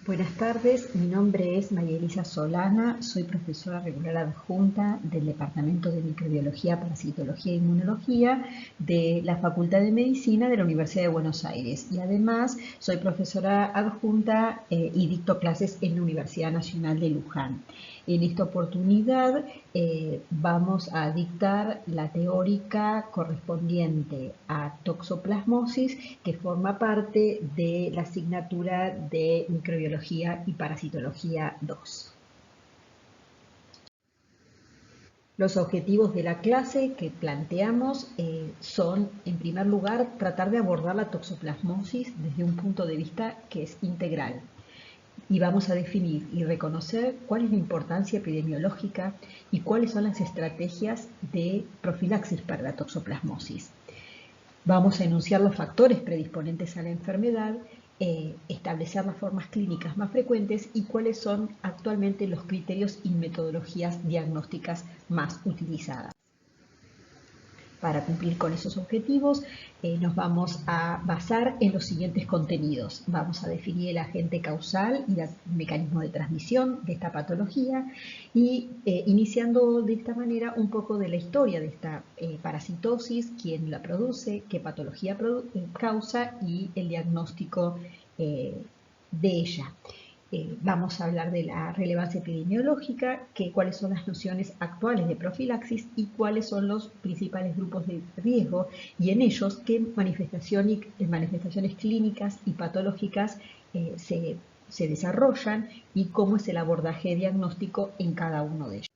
Buenas tardes, mi nombre es María Elisa Solana, soy profesora regular adjunta del Departamento de Microbiología, Parasitología e Inmunología de la Facultad de Medicina de la Universidad de Buenos Aires y además soy profesora adjunta y dicto clases en la Universidad Nacional de Luján. En esta oportunidad vamos a dictar la teórica correspondiente a toxoplasmosis, que forma parte de la asignatura de Microbiología y Parasitología 2. Los objetivos de la clase que planteamos son, en primer lugar, tratar de abordar la toxoplasmosis desde un punto de vista que es integral. Y vamos a definir y reconocer cuál es la importancia epidemiológica y cuáles son las estrategias de profilaxis para la toxoplasmosis. Vamos a enunciar los factores predisponentes a la enfermedad, establecer las formas clínicas más frecuentes y cuáles son actualmente los criterios y metodologías diagnósticas más utilizadas. Para cumplir con esos objetivos nos vamos a basar en los siguientes contenidos. Vamos a definir el agente causal y el mecanismo de transmisión de esta patología y iniciando de esta manera un poco de la historia de esta parasitosis, quién la produce, qué patología causa y el diagnóstico de ella. Vamos a hablar de la relevancia epidemiológica, cuáles son las nociones actuales de profilaxis y cuáles son los principales grupos de riesgo y en ellos qué manifestaciones clínicas y patológicas se desarrollan y cómo es el abordaje diagnóstico en cada uno de ellos.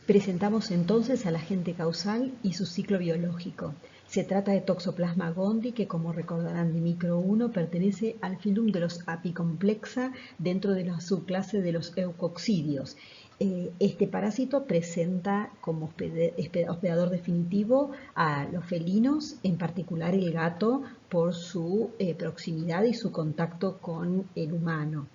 Presentamos entonces al agente causal y su ciclo biológico. Se trata de Toxoplasma gondii, que como recordarán de Micro 1 pertenece al filum de los Apicomplexa dentro de la subclase de los eucoccidios. Este parásito presenta como hospedador definitivo a los felinos, en particular el gato, por su proximidad y su contacto con el humano.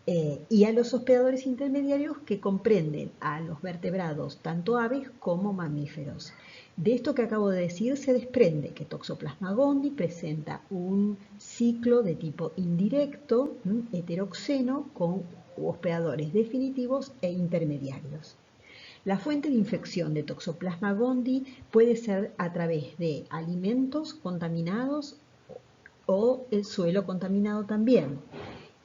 Y a los hospedadores intermediarios que comprenden a los vertebrados, tanto aves como mamíferos. De esto que acabo de decir se desprende que Toxoplasma gondii presenta un ciclo de tipo indirecto, heteroxeno, con hospedadores definitivos e intermediarios. La fuente de infección de Toxoplasma gondii puede ser a través de alimentos contaminados o el suelo contaminado también.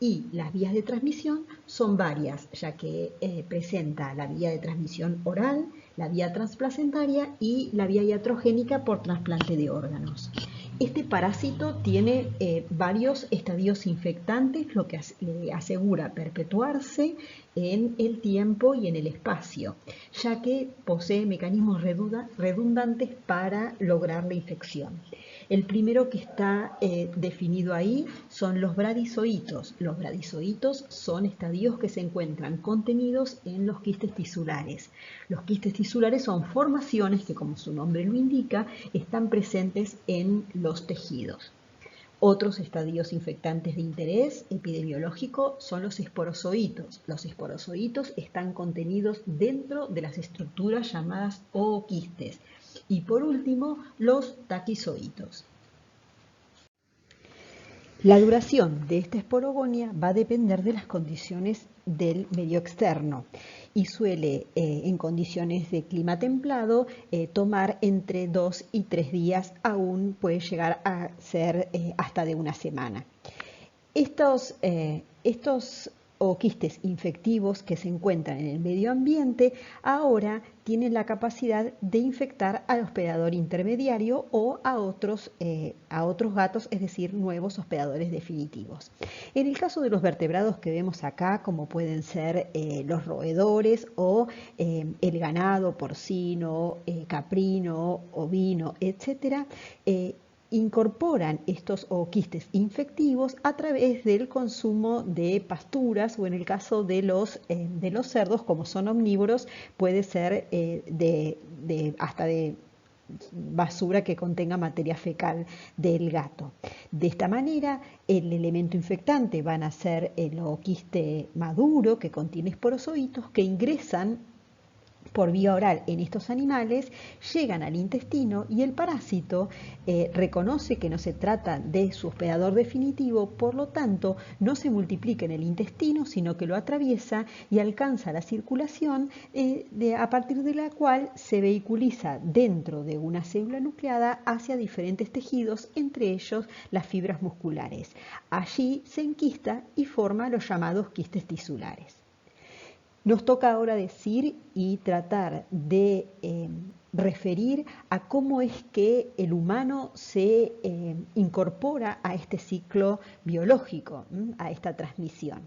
Y las vías de transmisión son varias, ya que presenta la vía de transmisión oral, la vía transplacentaria y la vía iatrogénica por trasplante de órganos. Este parásito tiene varios estadios infectantes, lo que le asegura perpetuarse en el tiempo y en el espacio, ya que posee mecanismos redundantes para lograr la infección. El primero que está definido ahí son los bradizoitos. Los bradizoitos son estadios que se encuentran contenidos en los quistes tisulares. Los quistes tisulares son formaciones que, como su nombre lo indica, están presentes en los tejidos. Otros estadios infectantes de interés epidemiológico son los esporozoitos. Los esporozoitos están contenidos dentro de las estructuras llamadas ooquistes. Y por último, los taquizoitos. La duración de esta esporogonia va a depender de las condiciones del medio externo y suele, en condiciones de clima templado, tomar entre 2 y 3 días, aún puede llegar a ser hasta de una semana. Estos quistes infectivos que se encuentran en el medio ambiente ahora tienen la capacidad de infectar al hospedador intermediario o a otros gatos, es decir, nuevos hospedadores definitivos. En el caso de los vertebrados que vemos acá, como pueden ser los roedores o el ganado porcino, caprino, ovino, etc., incorporan estos ooquistes infectivos a través del consumo de pasturas o en el caso de los cerdos, como son omnívoros, puede ser hasta de basura que contenga materia fecal del gato. De esta manera, el elemento infectante van a ser el ooquiste maduro que contiene esporozoitos que ingresan por vía oral en estos animales, llegan al intestino y el parásito reconoce que no se trata de su hospedador definitivo, por lo tanto no se multiplica en el intestino, sino que lo atraviesa y alcanza la circulación a partir de la cual se vehiculiza dentro de una célula nucleada hacia diferentes tejidos, entre ellos las fibras musculares. Allí se enquista y forma los llamados quistes tisulares. Nos toca ahora decir y tratar de referir a cómo es que el humano se incorpora a este ciclo biológico, a esta transmisión.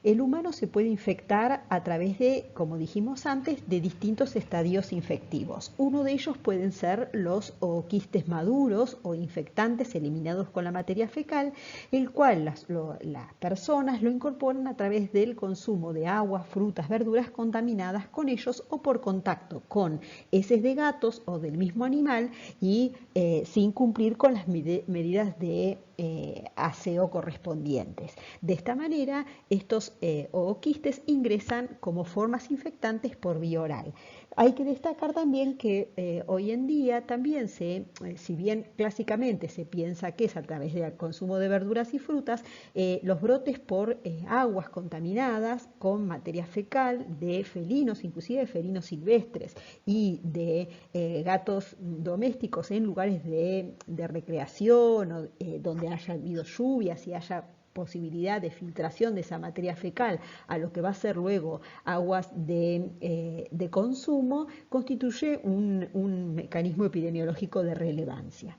El humano se puede infectar a través de, como dijimos antes, de distintos estadios infectivos. Uno de ellos pueden ser los quistes maduros o infectantes eliminados con la materia fecal, el cual las personas lo incorporan a través del consumo de agua, frutas, verduras contaminadas con ellos o por contacto con heces de gatos o del mismo animal y sin cumplir con las medidas de aseo correspondientes. De esta manera, estos ooquistes ingresan como formas infectantes por vía oral. Hay que destacar también que hoy en día también si bien clásicamente se piensa que es a través del consumo de verduras y frutas, los brotes por aguas contaminadas con materia fecal de felinos, inclusive de felinos silvestres y de gatos domésticos en lugares de recreación o donde haya habido lluvias y haya posibilidad de filtración de esa materia fecal a lo que va a ser luego aguas de consumo, constituye un mecanismo epidemiológico de relevancia.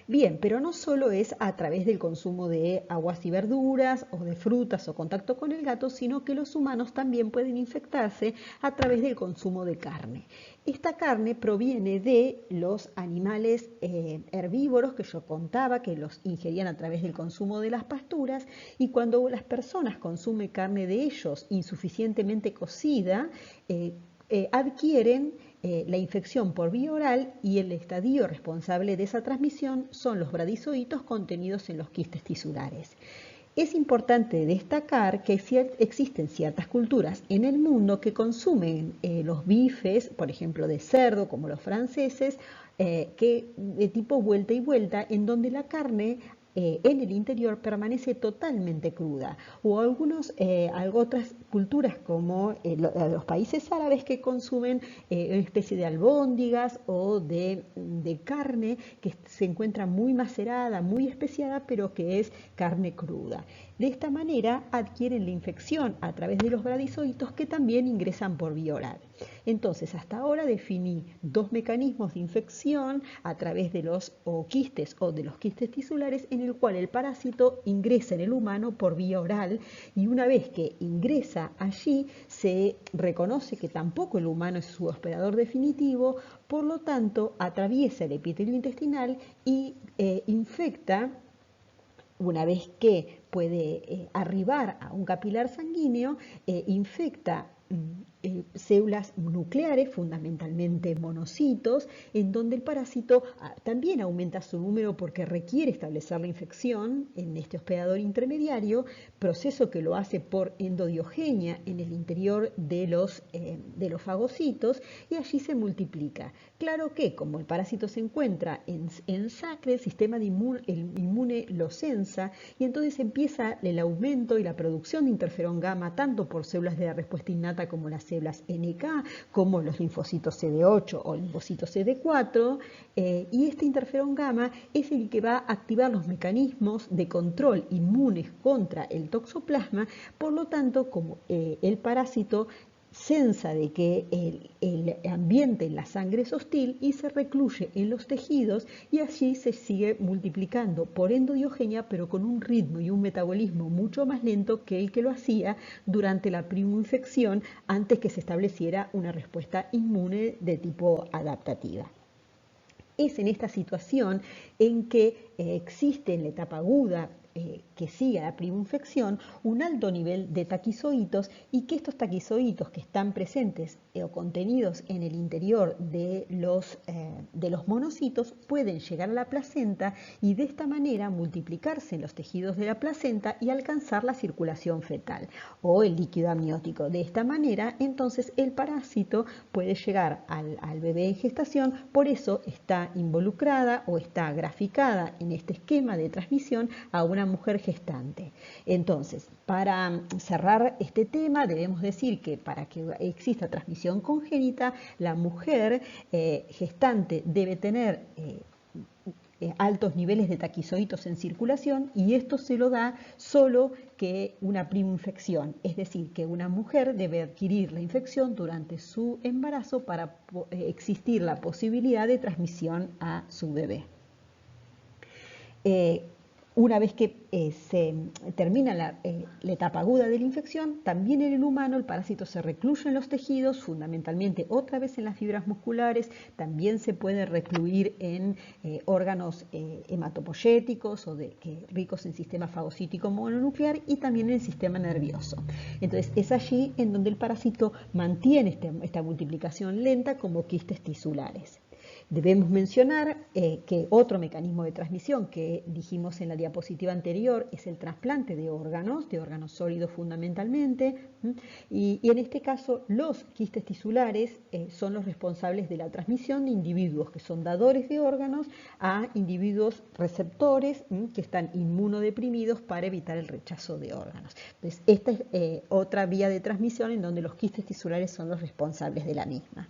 Bien, pero no solo es a través del consumo de aguas y verduras o de frutas o contacto con el gato, sino que los humanos también pueden infectarse a través del consumo de carne. Esta carne proviene de los animales herbívoros que yo contaba, que los ingerían a través del consumo de las pasturas, y cuando las personas consumen carne de ellos insuficientemente cocida, adquieren la infección por vía oral y el estadio responsable de esa transmisión son los bradizoitos contenidos en los quistes tisulares. Es importante destacar que existen ciertas culturas en el mundo que consumen los bifes, por ejemplo de cerdo, como los franceses, que de tipo vuelta y vuelta, en donde la carne en el interior permanece totalmente cruda, o otras culturas como los países árabes que consumen una especie de albóndigas o de carne que se encuentra muy macerada, muy especiada, pero que es carne cruda. De esta manera adquieren la infección a través de los bradizoitos que también ingresan por vía oral. Entonces, hasta ahora definí dos mecanismos de infección a través de los ooquistes o de los quistes tisulares, en el cual el parásito ingresa en el humano por vía oral, y una vez que ingresa allí se reconoce que tampoco el humano es su hospedador definitivo, por lo tanto atraviesa el epitelio intestinal y infecta. Una vez que puede arribar a un capilar sanguíneo, infecta células nucleares, fundamentalmente monocitos, en donde el parásito también aumenta su número porque requiere establecer la infección en este hospedador intermediario, proceso que lo hace por endodiogenia en el interior de los fagocitos, y allí se multiplica. Claro que como el parásito se encuentra en sangre, el sistema inmune lo sensa y entonces empieza el aumento y la producción de interferón gamma tanto por células de la respuesta innata como las células NK, como los linfocitos CD8 o linfocitos CD4, y este interferón gamma es el que va a activar los mecanismos de control inmunes contra el toxoplasma. Por lo tanto, como el parásito sensa de que el ambiente en la sangre es hostil y se recluye en los tejidos, y allí se sigue multiplicando por endodiogenia, pero con un ritmo y un metabolismo mucho más lento que el que lo hacía durante la primoinfección, antes que se estableciera una respuesta inmune de tipo adaptativa. Es en esta situación en que existe en la etapa aguda que sigue a la primoinfección un alto nivel de taquizoitos y que estos taquizoitos que están presentes o contenidos en el interior de los monocitos pueden llegar a la placenta y de esta manera multiplicarse en los tejidos de la placenta y alcanzar la circulación fetal o el líquido amniótico. De esta manera, entonces, el parásito puede llegar al bebé en gestación, por eso está involucrada o está graficada en este esquema de transmisión a una mujer gestante. Entonces, para cerrar este tema, debemos decir que para que exista transmisión congénita, la mujer gestante debe tener altos niveles de taquizoitos en circulación y esto se lo da solo que una primoinfección, es decir, que una mujer debe adquirir la infección durante su embarazo para existir la posibilidad de transmisión a su bebé. Una vez que se termina la etapa aguda de la infección, también en el humano el parásito se recluye en los tejidos, fundamentalmente otra vez en las fibras musculares, también se puede recluir en órganos hematopoyéticos o ricos en sistema fagocítico mononuclear y también en el sistema nervioso. Entonces es allí en donde el parásito mantiene esta multiplicación lenta como quistes tisulares. Debemos mencionar que otro mecanismo de transmisión que dijimos en la diapositiva anterior es el trasplante de órganos sólidos fundamentalmente, y en este caso los quistes tisulares son los responsables de la transmisión de individuos que son dadores de órganos a individuos receptores que están inmunodeprimidos para evitar el rechazo de órganos. Entonces, esta es otra vía de transmisión en donde los quistes tisulares son los responsables de la misma.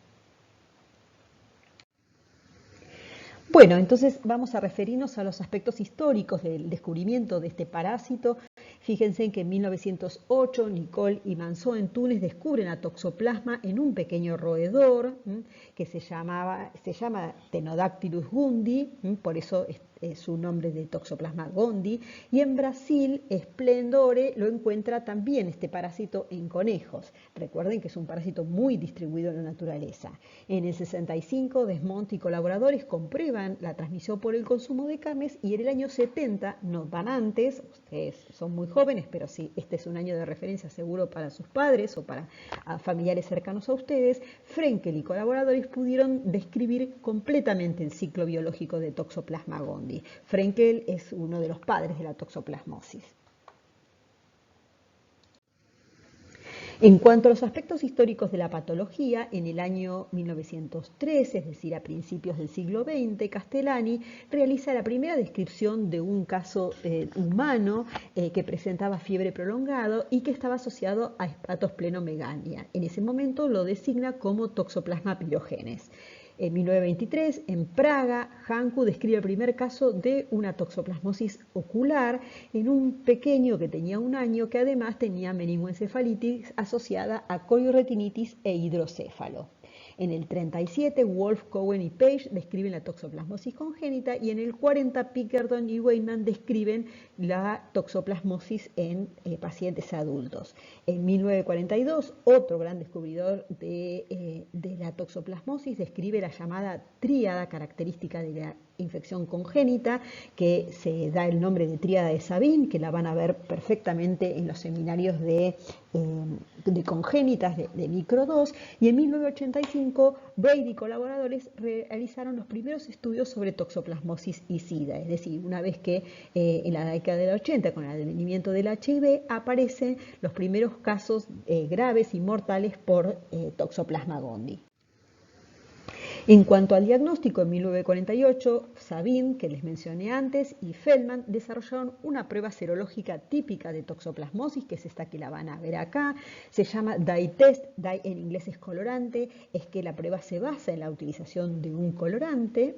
Bueno, entonces vamos a referirnos a los aspectos históricos del descubrimiento de este parásito. Fíjense que en 1908 Nicole y Manceau en Túnez descubren a Toxoplasma en un pequeño roedor que se llama Ptenodactylus gundi, por eso es su nombre de Toxoplasma gondii, y en Brasil Splendore lo encuentra también este parásito en conejos. Recuerden que es un parásito muy distribuido en la naturaleza. En el 65 Desmond y colaboradores comprueban la transmisión por el consumo de carnes y en el año 70, no van antes, ustedes son muy jóvenes, pero sí, este es un año de referencia seguro para sus padres o para familiares cercanos a ustedes, Frenkel y colaboradores pudieron describir completamente el ciclo biológico de Toxoplasma gondii. Frenkel es uno de los padres de la toxoplasmosis. En cuanto a los aspectos históricos de la patología, en el año 1913, es decir, a principios del siglo XX, Castellani realiza la primera descripción de un caso humano que presentaba fiebre prolongado y que estaba asociado a hepatosplenomegalia. En ese momento lo designa como Toxoplasma pirogenes. En 1923, en Praga, Hanku describe el primer caso de una toxoplasmosis ocular en un pequeño que tenía 1 año que además tenía meningoencefalitis asociada a coriretinitis e hidrocéfalo. En el 37, Wolf, Cohen y Page describen la toxoplasmosis congénita y en el 40, Pickerdon y Weidman describen la toxoplasmosis en pacientes adultos. En 1942, otro gran descubridor de la toxoplasmosis describe la llamada tríada característica de la infección congénita, que se da el nombre de tríada de Sabin, que la van a ver perfectamente en los seminarios de congénitas de micro 2, y en 1985 Brady y colaboradores realizaron los primeros estudios sobre toxoplasmosis y SIDA, es decir, una vez que en la década del 80 con el advenimiento del HIV aparecen los primeros casos graves y mortales por Toxoplasma gondii. En cuanto al diagnóstico, en 1948, Sabin, que les mencioné antes, y Feldman desarrollaron una prueba serológica típica de toxoplasmosis, que es esta que la van a ver acá. Se llama dye test, dye en inglés es colorante, es que la prueba se basa en la utilización de un colorante,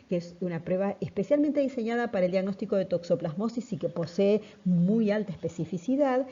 que es una prueba especialmente diseñada para el diagnóstico de toxoplasmosis y que posee muy alta especificidad.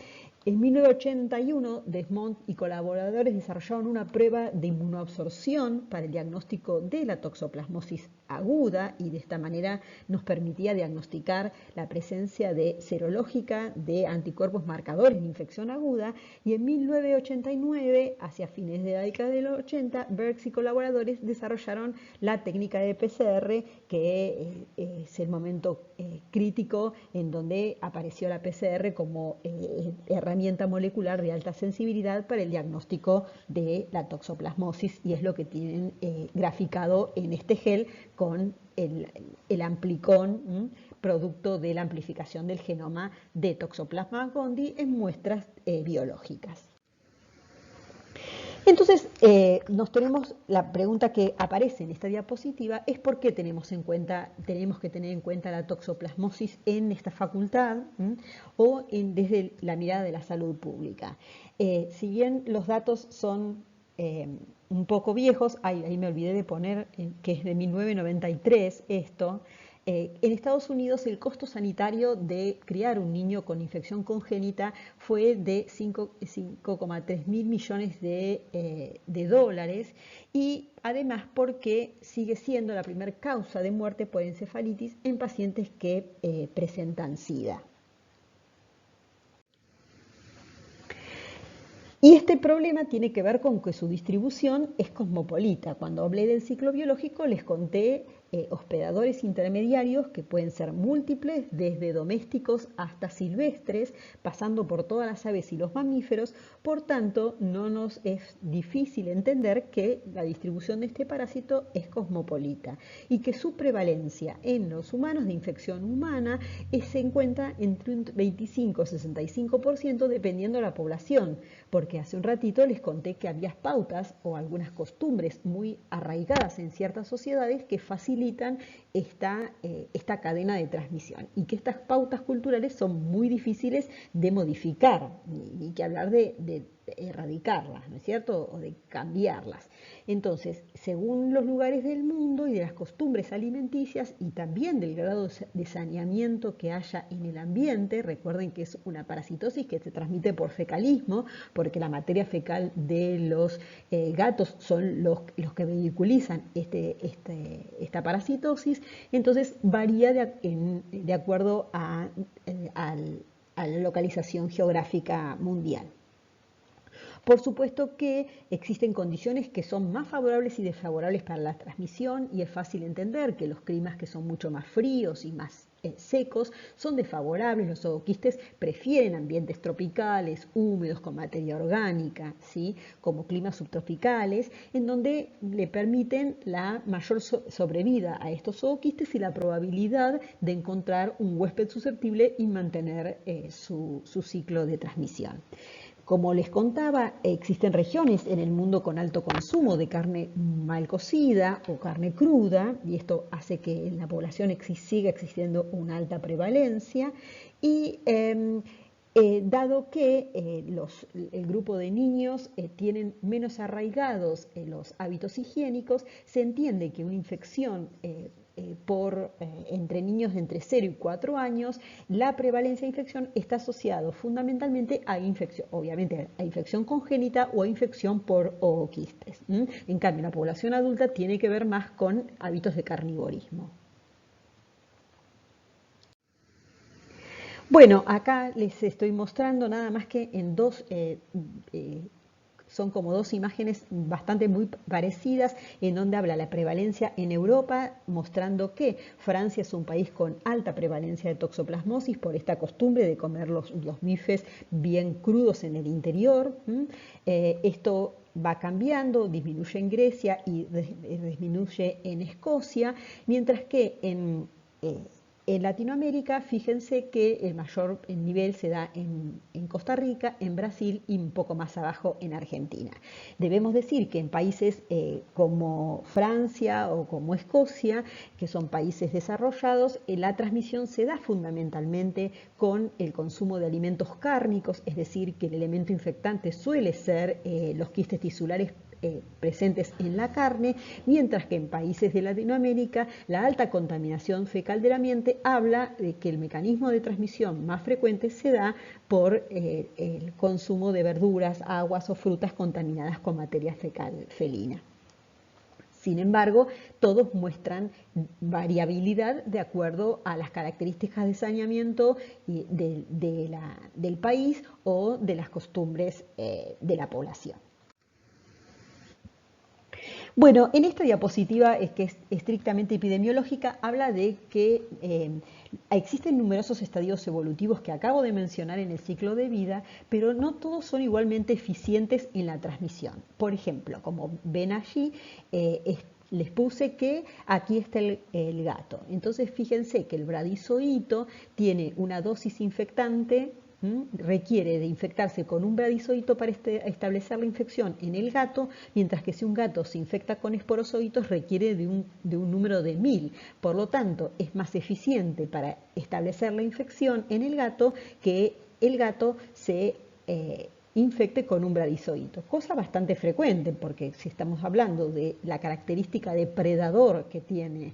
En 1981, Desmond y colaboradores desarrollaron una prueba de inmunoabsorción para el diagnóstico de la toxoplasmosis aguda y de esta manera nos permitía diagnosticar la presencia serológica de anticuerpos marcadores de infección aguda. Y en 1989, hacia fines de la década de los 80, Berks y colaboradores desarrollaron la técnica de PCR, que es el momento crítico en donde apareció la PCR como herramienta molecular de alta sensibilidad para el diagnóstico de la toxoplasmosis, y es lo que tienen graficado en este gel con el amplicón, producto de la amplificación del genoma de Toxoplasma gondii en muestras biológicas. Entonces, nos tenemos la pregunta que aparece en esta diapositiva es por qué tenemos que tener en cuenta la toxoplasmosis en esta facultad o desde la mirada de la salud pública. Si bien los datos son un poco viejos, ahí me olvidé de poner que es de 1993 esto. En Estados Unidos el costo sanitario de criar un niño con infección congénita fue de 5,3 mil millones de dólares, y además porque sigue siendo la primera causa de muerte por encefalitis en pacientes que presentan SIDA. Y este problema tiene que ver con que su distribución es cosmopolita. Cuando hablé del ciclo biológico les conté hospedadores intermediarios que pueden ser múltiples, desde domésticos hasta silvestres, pasando por todas las aves y los mamíferos. Por tanto, no nos es difícil entender que la distribución de este parásito es cosmopolita y que su prevalencia en los humanos de infección humana se encuentra entre un 25 y 65% dependiendo de la población, porque hace un ratito les conté que había pautas o algunas costumbres muy arraigadas en ciertas sociedades que facilitan esta cadena de transmisión, y que estas pautas culturales son muy difíciles de modificar, ni que hablar de erradicarlas, ¿no es cierto?, o de cambiarlas. Entonces, según los lugares del mundo y de las costumbres alimenticias y también del grado de saneamiento que haya en el ambiente, recuerden que es una parasitosis que se transmite por fecalismo, porque la materia fecal de los gatos son los que vehiculizan esta parasitosis. Entonces varía de acuerdo a la localización geográfica mundial. Por supuesto que existen condiciones que son más favorables y desfavorables para la transmisión, y es fácil entender que los climas que son mucho más fríos y más secos son desfavorables. Los zooquistes prefieren ambientes tropicales, húmedos, con materia orgánica, ¿sí?, como climas subtropicales, en donde le permiten la mayor sobrevida a estos zooquistes y la probabilidad de encontrar un huésped susceptible y mantener su ciclo de transmisión. Como les contaba, existen regiones en el mundo con alto consumo de carne mal cocida o carne cruda, y esto hace que en la población siga existiendo una alta prevalencia. Y dado que el grupo de niños tienen menos arraigados los hábitos higiénicos, se entiende que una infección entre niños de entre 0 y 4 años, la prevalencia de infección está asociado fundamentalmente a infección, obviamente a infección congénita o a infección por ooquistes. En cambio, la población adulta tiene que ver más con hábitos de carnivorismo. Bueno, acá les estoy mostrando nada más que en son como dos imágenes bastante muy parecidas, en donde habla la prevalencia en Europa, mostrando que Francia es un país con alta prevalencia de toxoplasmosis por esta costumbre de comer los bifes bien crudos en el interior. Esto va cambiando, disminuye en Grecia y disminuye en Escocia, mientras que en Latinoamérica, fíjense que el mayor nivel se da en Costa Rica, en Brasil y un poco más abajo en Argentina. Debemos decir que en países como Francia o como Escocia, que son países desarrollados, la transmisión se da fundamentalmente con el consumo de alimentos cárnicos, es decir, que el elemento infectante suele ser los quistes tisulares presentes en la carne, mientras que en países de Latinoamérica la alta contaminación fecal del ambiente habla de que el mecanismo de transmisión más frecuente se da por el consumo de verduras, aguas o frutas contaminadas con materia fecal felina. Sin embargo, todos muestran variabilidad de acuerdo a las características de saneamiento del país o de las costumbres de la población. Bueno, en esta diapositiva, que es estrictamente epidemiológica, habla de que existen numerosos estadios evolutivos que acabo de mencionar en el ciclo de vida, pero no todos son igualmente eficientes en la transmisión. Por ejemplo, como ven allí, les puse que aquí está el gato. Entonces fíjense que el bradizoito tiene una dosis infectante, requiere de infectarse con un bradizoito para establecer la infección en el gato, mientras que si un gato se infecta con esporozoitos requiere de un número de 1000. Por lo tanto, es más eficiente para establecer la infección en el gato que el gato se infecte con un bradizoito, cosa bastante frecuente porque si estamos hablando de la característica depredador que tiene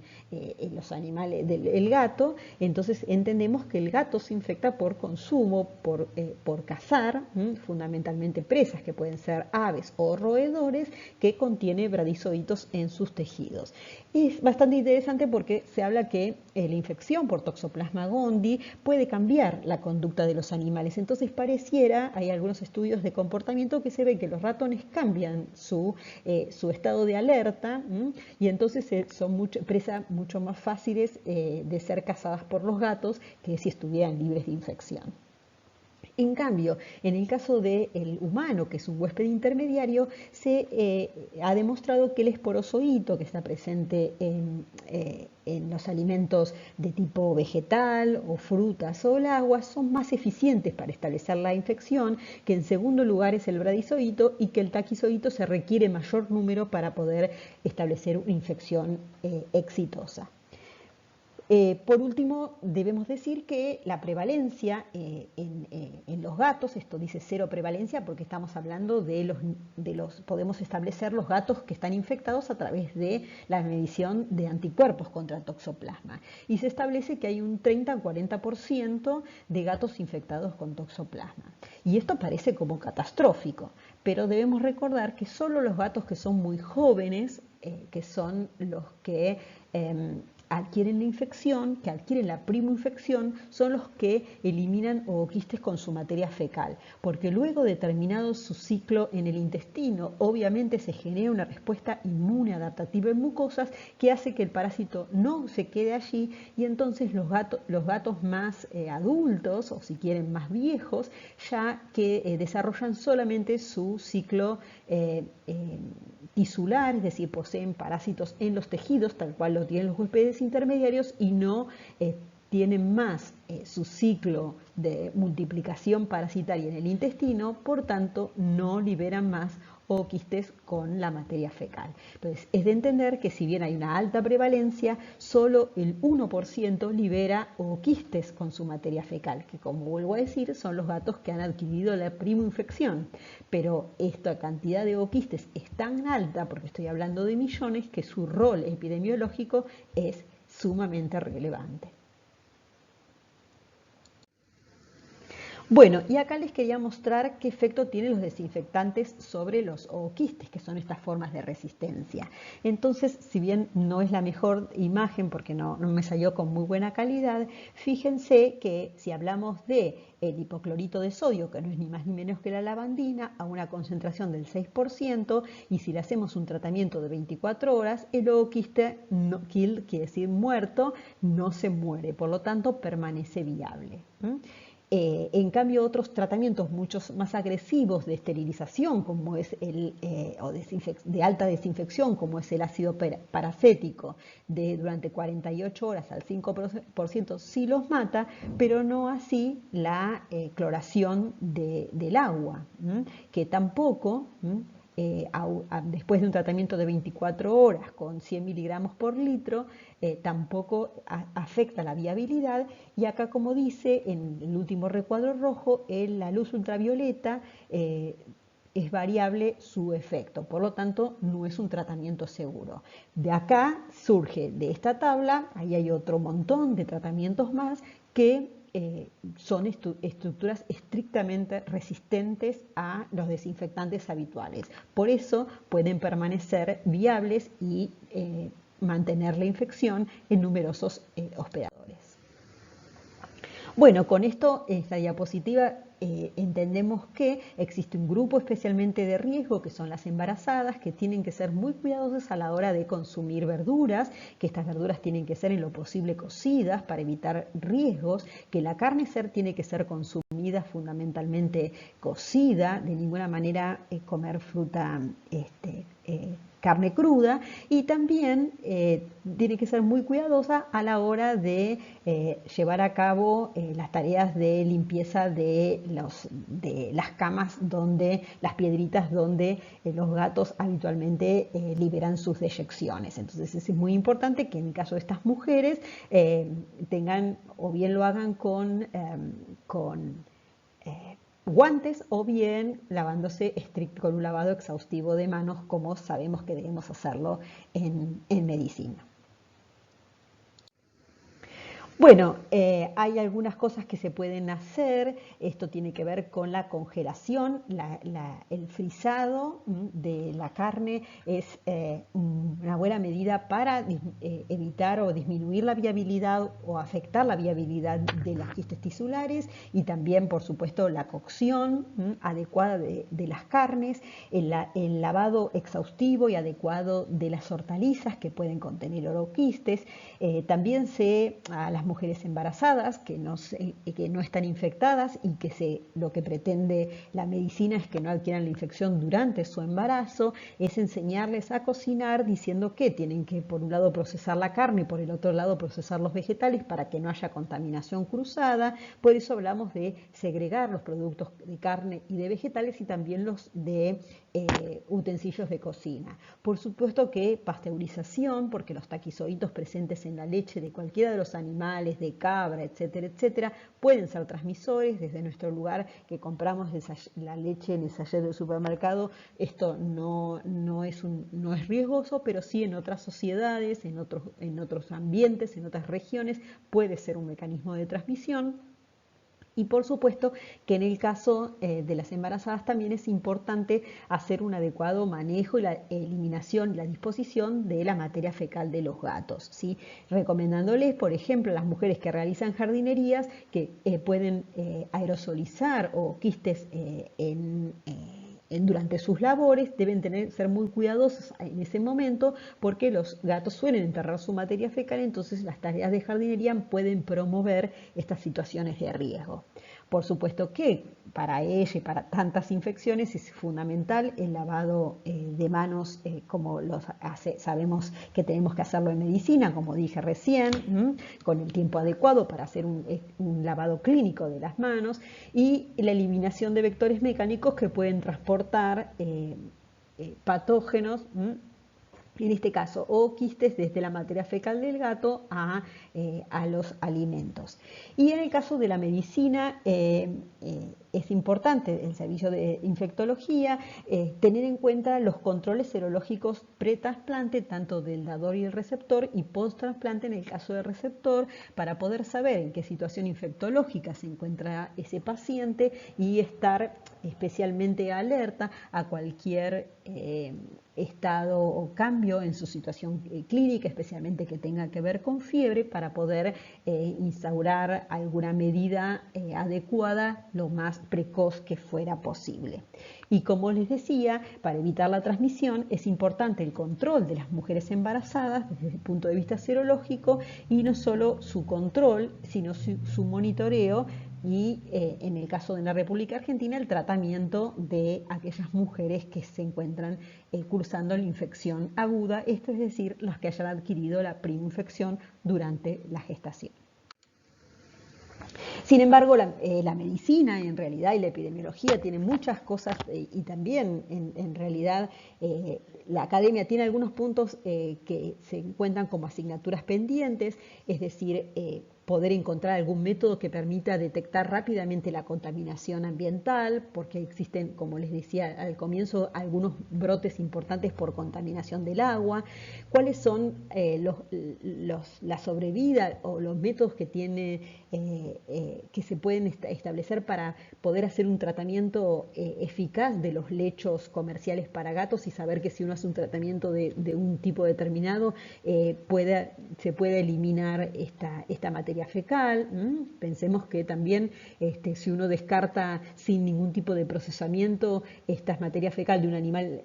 los animales del gato, entonces entendemos que el gato se infecta por consumo, por cazar, fundamentalmente presas que pueden ser aves o roedores, que contiene bradizoitos en sus tejidos. Es bastante interesante porque se habla que la infección por Toxoplasma gondii puede cambiar la conducta de los animales. Entonces pareciera, hay algunos estudios de comportamiento que se ve que los ratones cambian su estado de alerta, y entonces son presas mucho más fáciles de ser cazadas por los gatos que si estuvieran libres de infección. En cambio, en el caso del humano, que es un huésped intermediario, se ha demostrado que el esporozoito que está presente en los alimentos de tipo vegetal o frutas o el agua son más eficientes para establecer la infección, que en segundo lugar es el bradizoito, y que el taquizoito se requiere mayor número para poder establecer una infección exitosa. Por último, debemos decir que la prevalencia en los gatos, esto dice cero prevalencia porque estamos hablando podemos establecer los gatos que están infectados a través de la medición de anticuerpos contra toxoplasma. Y se establece que hay un 30-40% de gatos infectados con toxoplasma. Y esto parece como catastrófico, pero debemos recordar que solo los gatos que son muy jóvenes, que son los que adquieren la infección, que adquieren la primoinfección, son los que eliminan ooquistes con su materia fecal, porque luego de terminado su ciclo en el intestino, obviamente se genera una respuesta inmune adaptativa en mucosas que hace que el parásito no se quede allí, y entonces los gatos más adultos, o si quieren más viejos, ya que desarrollan solamente su ciclo tisular, es decir, poseen parásitos en los tejidos, tal cual lo tienen los huéspedes intermediarios, y no tienen más su ciclo de multiplicación parasitaria en el intestino, por tanto no liberan más ooquistes con la materia fecal. Entonces, es de entender que si bien hay una alta prevalencia, solo el 1% libera ooquistes con su materia fecal, que como vuelvo a decir, son los gatos que han adquirido la primoinfección. Pero esta cantidad de ooquistes es tan alta, porque estoy hablando de millones, que su rol epidemiológico es sumamente relevante. Bueno, y acá les quería mostrar qué efecto tienen los desinfectantes sobre los ooquistes, que son estas formas de resistencia. Entonces, si bien no es la mejor imagen porque no me salió con muy buena calidad, fíjense que si hablamos de el hipoclorito de sodio, que no es ni más ni menos que la lavandina, a una concentración del 6%, y si le hacemos un tratamiento de 24 horas, el ooquiste, kill quiere decir muerto, no se muere, por lo tanto permanece viable. En cambio, otros tratamientos mucho más agresivos de esterilización, como es o de alta desinfección, como es el ácido paracético, durante 48 horas al 5%, sí los mata, pero no así la cloración del agua, que tampoco, después de un tratamiento de 24 horas con 100 miligramos por litro, tampoco afecta la viabilidad. Y acá, como dice en el último recuadro rojo, la luz ultravioleta es variable su efecto, por lo tanto no es un tratamiento seguro. De acá surge de esta tabla, ahí hay otro montón de tratamientos más que son estructuras estrictamente resistentes a los desinfectantes habituales. Por eso pueden permanecer viables y mantener la infección en numerosos hospedadores. Bueno, con esto, esta diapositiva, entendemos que existe un grupo especialmente de riesgo, que son las embarazadas, que tienen que ser muy cuidadosas a la hora de consumir verduras, que estas verduras tienen que ser en lo posible cocidas para evitar riesgos, que la carne tiene que ser consumida fundamentalmente cocida, de ninguna manera comer fruta carne cruda, y también tiene que ser muy cuidadosa a la hora de llevar a cabo las tareas de limpieza de las camas, donde las piedritas donde los gatos habitualmente liberan sus deyecciones. Entonces es muy importante que en el caso de estas mujeres tengan, o bien lo hagan con guantes, o bien lavándose con un lavado exhaustivo de manos, como sabemos que debemos hacerlo en medicina. Bueno, hay algunas cosas que se pueden hacer. Esto tiene que ver con la congelación, el frisado de la carne es una buena medida para evitar o disminuir la viabilidad o afectar la viabilidad de las quistes tisulares, y también, por supuesto, la cocción adecuada de las carnes, el lavado exhaustivo y adecuado de las hortalizas que pueden contener oroquistes. También a las mujeres embarazadas que no están infectadas y que lo que pretende la medicina es que no adquieran la infección durante su embarazo, es enseñarles a cocinar diciendo que tienen que, por un lado, procesar la carne y por el otro lado procesar los vegetales para que no haya contaminación cruzada. Por eso hablamos de segregar los productos de carne y de vegetales, y también los de utensilios de cocina. Por supuesto que pasteurización, porque los taquizoitos presentes en la leche de cualquiera de los animales, de cabra, etcétera, etcétera, pueden ser transmisores. Desde nuestro lugar que compramos la leche en el sachet del supermercado, esto no es riesgoso, pero sí en otras sociedades, en otros ambientes, en otras regiones, puede ser un mecanismo de transmisión. Y por supuesto que en el caso de las embarazadas también es importante hacer un adecuado manejo y la eliminación y la disposición de la materia fecal de los gatos, ¿sí? Recomendándoles, por ejemplo, a las mujeres que realizan jardinerías que pueden aerosolizar o quistes durante sus labores, deben ser muy cuidadosos en ese momento, porque los gatos suelen enterrar su materia fecal. Entonces las tareas de jardinería pueden promover estas situaciones de riesgo. Por supuesto que para ella y para tantas infecciones es fundamental el lavado de manos, como sabemos que tenemos que hacerlo en medicina, como dije recién, con el tiempo adecuado para hacer un lavado clínico de las manos, y la eliminación de vectores mecánicos que pueden transportar patógenos, en este caso, o quistes desde la materia fecal del gato a los alimentos. Y en el caso de la medicina, es importante el servicio de infectología tener en cuenta los controles serológicos pre-trasplante, tanto del dador y el receptor, y post-trasplante en el caso del receptor, para poder saber en qué situación infectológica se encuentra ese paciente y estar especialmente alerta a cualquier estado o cambio en su situación clínica, especialmente que tenga que ver con fiebre, para poder instaurar alguna medida adecuada lo más precoz que fuera posible. Y como les decía, para evitar la transmisión es importante el control de las mujeres embarazadas desde el punto de vista serológico, y no solo su control, sino su monitoreo, y en el caso de la República Argentina, el tratamiento de aquellas mujeres que se encuentran cursando la infección aguda, esto es decir, las que hayan adquirido la primoinfección durante la gestación. Sin embargo, la medicina en realidad y la epidemiología tienen muchas cosas, y también en realidad la academia tiene algunos puntos que se encuentran como asignaturas pendientes, es decir, poder encontrar algún método que permita detectar rápidamente la contaminación ambiental, porque existen, como les decía al comienzo, algunos brotes importantes por contaminación del agua. ¿Cuáles son la sobrevida o los métodos que que se pueden establecer para poder hacer un tratamiento eficaz de los lechos comerciales para gatos y saber que si uno hace un tratamiento de un tipo determinado se puede eliminar esta materia fecal? Pensemos que también si uno descarta sin ningún tipo de procesamiento estas materias fecal de un animal,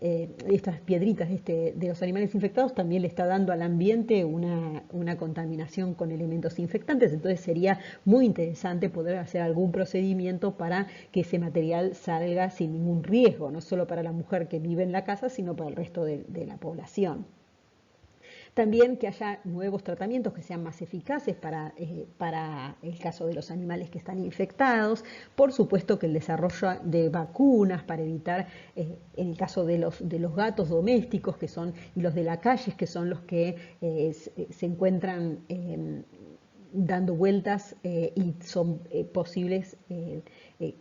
estas piedritas de los animales infectados, también le está dando al ambiente una contaminación con elementos infectantes. Entonces sería muy interesante poder hacer algún procedimiento para que ese material salga sin ningún riesgo, no solo para la mujer que vive en la casa, sino para el resto de la población. También que haya nuevos tratamientos que sean más eficaces para el caso de los animales que están infectados. Por supuesto que el desarrollo de vacunas para evitar, en el caso de los gatos domésticos y los de la calle, que son los que se encuentran dando vueltas y son posibles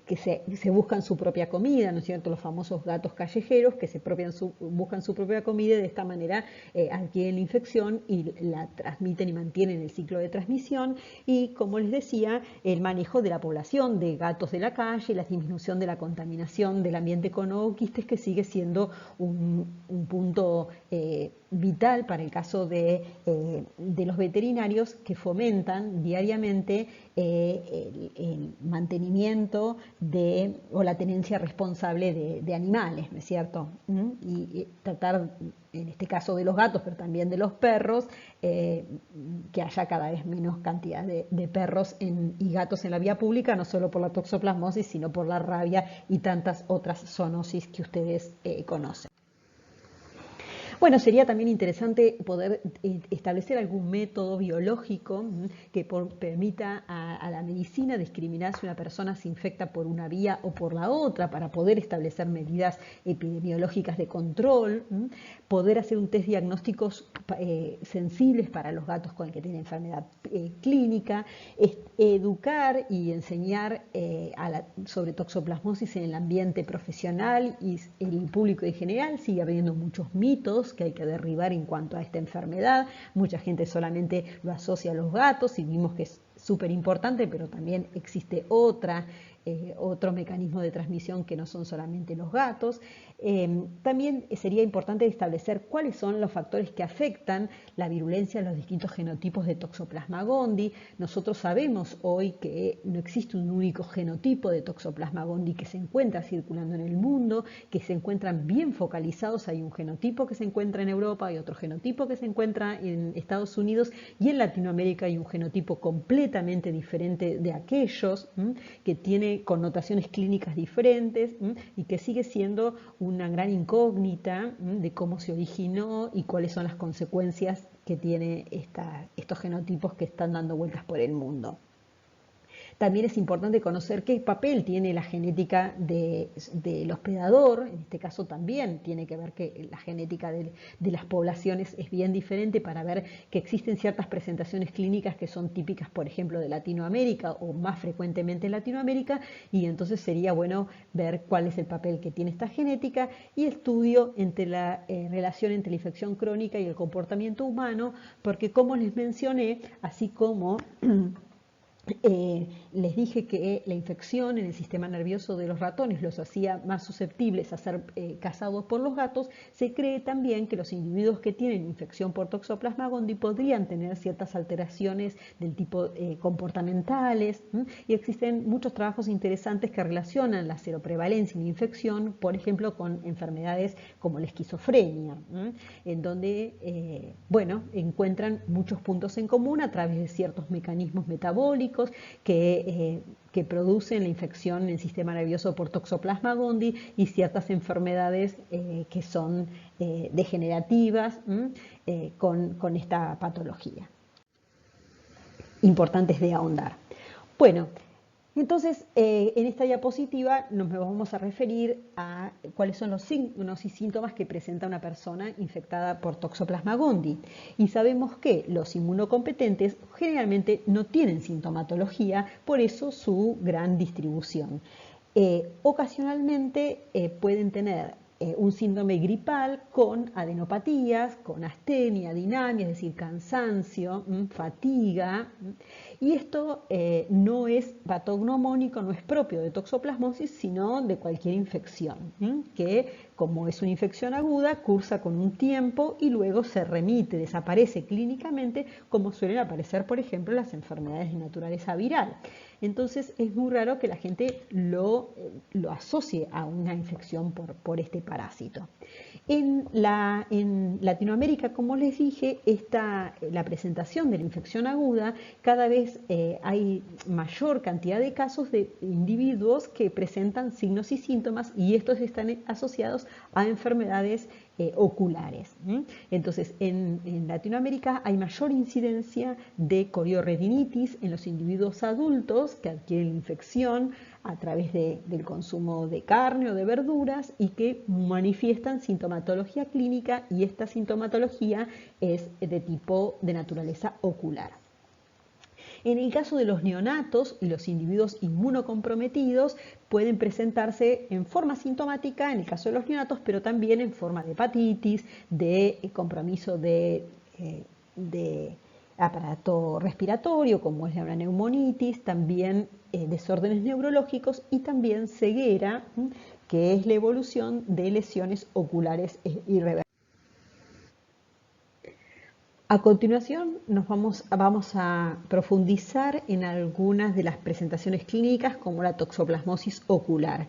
que se buscan su propia comida, ¿no es cierto? Los famosos gatos callejeros que buscan su propia comida y de esta manera adquieren la infección y la transmiten y mantienen el ciclo de transmisión. Y como les decía, el manejo de la población de gatos de la calle, la disminución de la contaminación del ambiente con ooquistes, que sigue siendo un punto vital para el caso de los veterinarios que fomentan diariamente el mantenimiento o la tenencia responsable de animales, ¿no es cierto? Y tratar, en este caso de los gatos, pero también de los perros, que haya cada vez menos cantidad de perros y gatos en la vía pública, no solo por la toxoplasmosis, sino por la rabia y tantas otras zoonosis que ustedes conocen. Bueno, sería también interesante poder establecer algún método biológico que permita a la medicina discriminar si una persona se infecta por una vía o por la otra, para poder establecer medidas epidemiológicas de control, poder hacer un test diagnósticos sensibles para los gatos con el que tienen enfermedad clínica, educar y enseñar sobre toxoplasmosis en el ambiente profesional y en el público en general. Sigue habiendo muchos mitos que hay que derribar en cuanto a esta enfermedad. Mucha gente solamente lo asocia a los gatos y vimos que es súper importante, pero también existe otro mecanismo de transmisión que no son solamente los gatos. También sería importante establecer cuáles son los factores que afectan la virulencia de los distintos genotipos de Toxoplasma gondii. Nosotros sabemos hoy que no existe un único genotipo de Toxoplasma gondii que se encuentra circulando en el mundo, que se encuentran bien focalizados. Hay un genotipo que se encuentra en Europa, hay otro genotipo que se encuentra en Estados Unidos, y en Latinoamérica hay un genotipo completamente diferente de aquellos, que tiene connotaciones clínicas diferentes y que sigue siendo una gran incógnita de cómo se originó y cuáles son las consecuencias que tiene estos genotipos que están dando vueltas por el mundo. También es importante conocer qué papel tiene la genética del hospedador. En este caso también tiene que ver que la genética de las poblaciones es bien diferente, para ver que existen ciertas presentaciones clínicas que son típicas, por ejemplo, de Latinoamérica o más frecuentemente en Latinoamérica, y entonces sería bueno ver cuál es el papel que tiene esta genética, y estudio entre la relación entre la infección crónica y el comportamiento humano, porque como les mencioné, así como les dije que la infección en el sistema nervioso de los ratones los hacía más susceptibles a ser cazados por los gatos, se cree también que los individuos que tienen infección por Toxoplasma gondii podrían tener ciertas alteraciones del tipo comportamentales, y existen muchos trabajos interesantes que relacionan la seroprevalencia en infección, por ejemplo, con enfermedades como la esquizofrenia, en donde encuentran muchos puntos en común a través de ciertos mecanismos metabólicos que producen la infección en el sistema nervioso por Toxoplasma gondii y ciertas enfermedades que son degenerativas con esta patología. Importantes de ahondar. Bueno, Entonces, en esta diapositiva nos vamos a referir a cuáles son los signos y síntomas que presenta una persona infectada por Toxoplasma gondii. Y sabemos que los inmunocompetentes generalmente no tienen sintomatología, por eso su gran distribución. Ocasionalmente pueden tener un síndrome gripal con adenopatías, con astenia, dinamia, es decir, cansancio, fatiga. Y esto no es patognomónico, no es propio de toxoplasmosis, sino de cualquier infección, que como es una infección aguda, cursa con un tiempo y luego se remite, desaparece clínicamente, como suelen aparecer, por ejemplo, las enfermedades de naturaleza viral. Entonces es muy raro que la gente lo asocie a una infección por este parásito. En Latinoamérica, como les dije, la presentación de la infección aguda, cada vez hay mayor cantidad de casos de individuos que presentan signos y síntomas y estos están asociados a enfermedades oculares. Entonces, en Latinoamérica hay mayor incidencia de coriorretinitis en los individuos adultos que adquieren la infección a través del consumo de carne o de verduras y que manifiestan sintomatología clínica, y esta sintomatología es de naturaleza ocular. En el caso de los neonatos y los individuos inmunocomprometidos pueden presentarse en forma sintomática en el caso de los neonatos, pero también en forma de hepatitis, de compromiso de aparato respiratorio, como es la neumonitis, también desórdenes neurológicos y también ceguera, que es la evolución de lesiones oculares irreversibles. A continuación vamos a profundizar en algunas de las presentaciones clínicas como la toxoplasmosis ocular.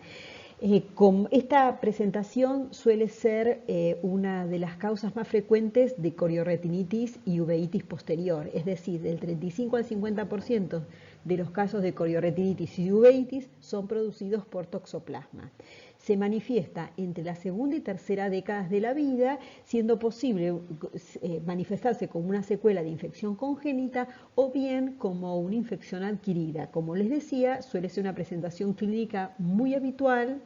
Esta presentación suele ser una de las causas más frecuentes de coriorretinitis y uveitis posterior, es decir, del 35 al 50% de los casos de coriorretinitis y uveitis son producidos por toxoplasma. Se manifiesta entre la segunda y tercera décadas de la vida, siendo posible manifestarse como una secuela de infección congénita o bien como una infección adquirida. Como les decía, suele ser una presentación clínica muy habitual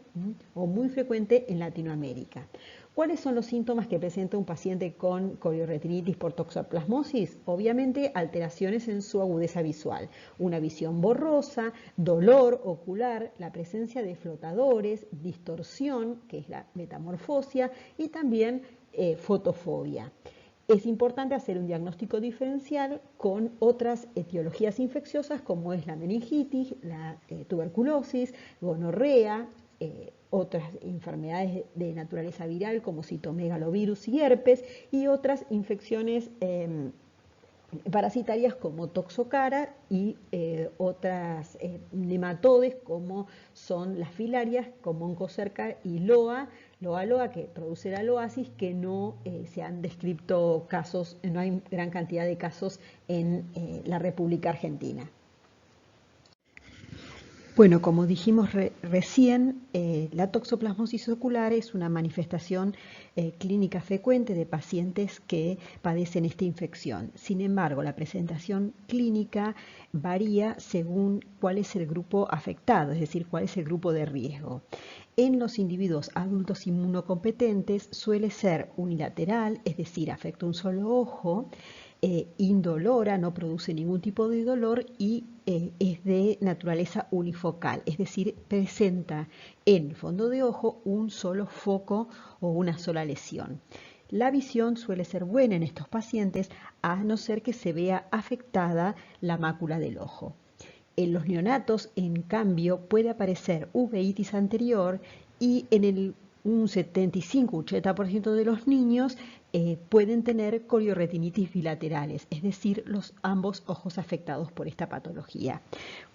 o muy frecuente en Latinoamérica. ¿Cuáles son los síntomas que presenta un paciente con coriorretinitis por toxoplasmosis? Obviamente, alteraciones en su agudeza visual, una visión borrosa, dolor ocular, la presencia de flotadores, distorsión, que es la metamorfosia, y también fotofobia. Es importante hacer un diagnóstico diferencial con otras etiologías infecciosas como es la meningitis, la tuberculosis, gonorrea, otras enfermedades de naturaleza viral como citomegalovirus y herpes, y otras infecciones parasitarias como toxocara y otras nematodes como son las filarias, como oncocerca y loa, que produce la loasis, que no se han descrito casos, no hay gran cantidad de casos en la República Argentina. Bueno, como dijimos recién, la toxoplasmosis ocular es una manifestación clínica frecuente de pacientes que padecen esta infección. Sin embargo, la presentación clínica varía según cuál es el grupo afectado, es decir, cuál es el grupo de riesgo. En los individuos adultos inmunocompetentes suele ser unilateral, es decir, afecta un solo ojo, indolora, no produce ningún tipo de dolor y es de naturaleza unifocal, es decir, presenta en el fondo de ojo un solo foco o una sola lesión. La visión suele ser buena en estos pacientes a no ser que se vea afectada la mácula del ojo. En los neonatos, en cambio, puede aparecer uveitis anterior y en un 75-80% de los niños pueden tener coriorretinitis bilaterales, es decir, ambos ojos afectados por esta patología.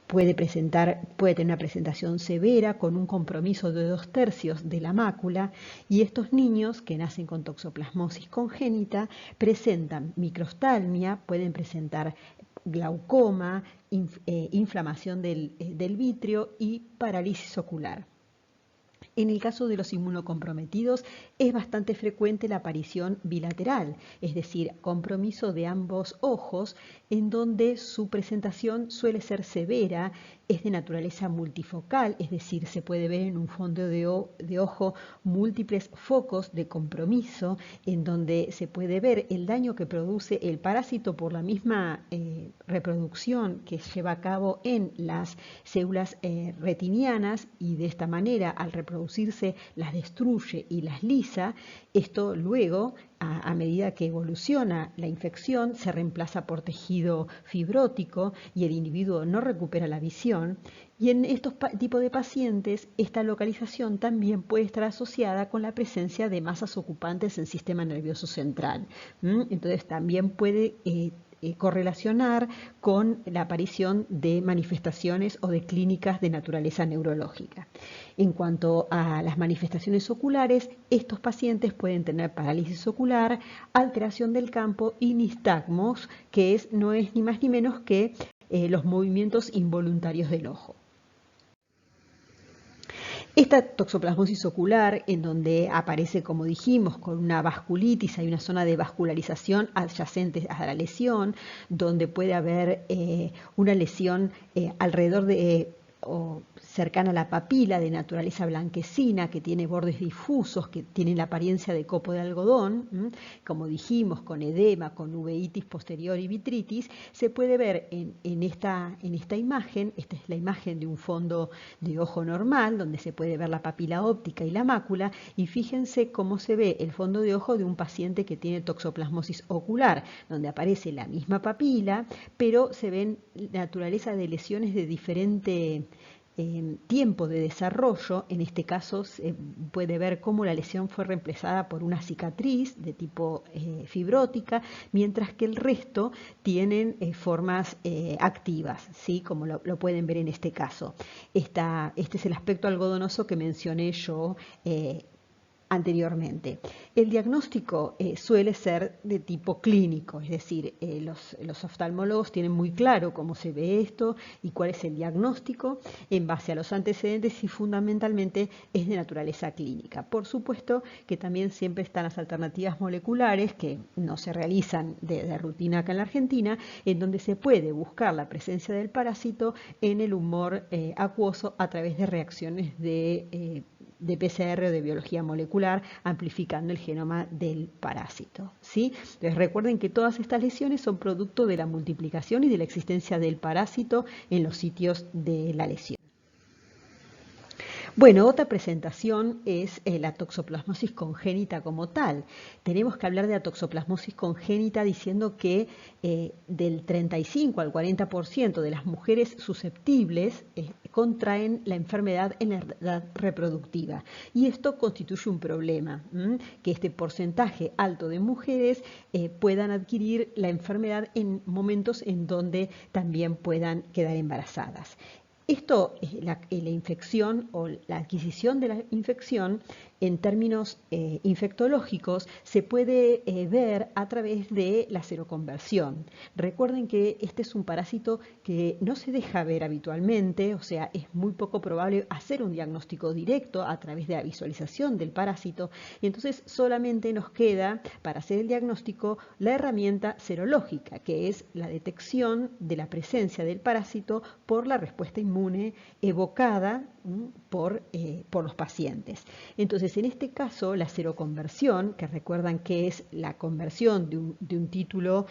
Puede tener una presentación severa con un compromiso de 2/3 de la mácula, y estos niños que nacen con toxoplasmosis congénita presentan microftalmia, pueden presentar glaucoma, inflamación del vitrio y parálisis ocular. En el caso de los inmunocomprometidos es bastante frecuente la aparición bilateral, es decir, compromiso de ambos ojos, en donde su presentación suele ser severa es de naturaleza multifocal, es decir, se puede ver en un fondo de ojo múltiples focos de compromiso en donde se puede ver el daño que produce el parásito por la misma reproducción que lleva a cabo en las células retinianas, y de esta manera al reproducirse las destruye y las lisa. Esto luego, a medida que evoluciona la infección, se reemplaza por tejido fibrótico y el individuo no recupera la visión. Y en estos tipos de pacientes, esta localización también puede estar asociada con la presencia de masas ocupantes en el sistema nervioso central. Entonces también puede correlacionar con la aparición de manifestaciones o de clínicas de naturaleza neurológica. En cuanto a las manifestaciones oculares, estos pacientes pueden tener parálisis ocular, alteración del campo y nistagmos, que no es ni más ni menos que los movimientos involuntarios del ojo. Esta toxoplasmosis ocular, en donde aparece, como dijimos, con una vasculitis, hay una zona de vascularización adyacente a la lesión, donde puede haber una lesión alrededor de o cercana a la papila, de naturaleza blanquecina, que tiene bordes difusos, que tienen la apariencia de copo de algodón, como dijimos, con edema, con uveitis posterior y vitritis. Se puede ver en esta imagen. Esta es la imagen de un fondo de ojo normal, donde se puede ver la papila óptica y la mácula, y fíjense cómo se ve el fondo de ojo de un paciente que tiene toxoplasmosis ocular, donde aparece la misma papila, pero se ven naturaleza de lesiones de diferente tiempo de desarrollo. En este caso se puede ver cómo la lesión fue reemplazada por una cicatriz de tipo fibrótica, mientras que el resto tienen formas activas, ¿sí? Como lo pueden ver en este caso. Este es el aspecto algodonoso que mencioné yo anteriormente. El diagnóstico suele ser de tipo clínico, es decir, los oftalmólogos tienen muy claro cómo se ve esto y cuál es el diagnóstico en base a los antecedentes, y fundamentalmente es de naturaleza clínica. Por supuesto que también siempre están las alternativas moleculares, que no se realizan de rutina acá en la Argentina, en donde se puede buscar la presencia del parásito en el humor acuoso a través de reacciones de PCR o de biología molecular, amplificando el genoma del parásito, ¿sí? Entonces recuerden que todas estas lesiones son producto de la multiplicación y de la existencia del parásito en los sitios de la lesión. Bueno, otra presentación es la toxoplasmosis congénita como tal. Tenemos que hablar de la toxoplasmosis congénita diciendo que del 35 al 40% de las mujeres susceptibles contraen la enfermedad en la edad reproductiva. Y esto constituye un problema, que este porcentaje alto de mujeres puedan adquirir la enfermedad en momentos en donde también puedan quedar embarazadas. Esto, la infección o la adquisición de la infección en términos infectológicos se puede ver a través de la seroconversión. Recuerden que este es un parásito que no se deja ver habitualmente, o sea, es muy poco probable hacer un diagnóstico directo a través de la visualización del parásito, y entonces solamente nos queda para hacer el diagnóstico la herramienta serológica, que es la detección de la presencia del parásito por la respuesta inmune evocada por los pacientes. Entonces, en este caso, la seroconversión, que recuerdan que es la conversión de un título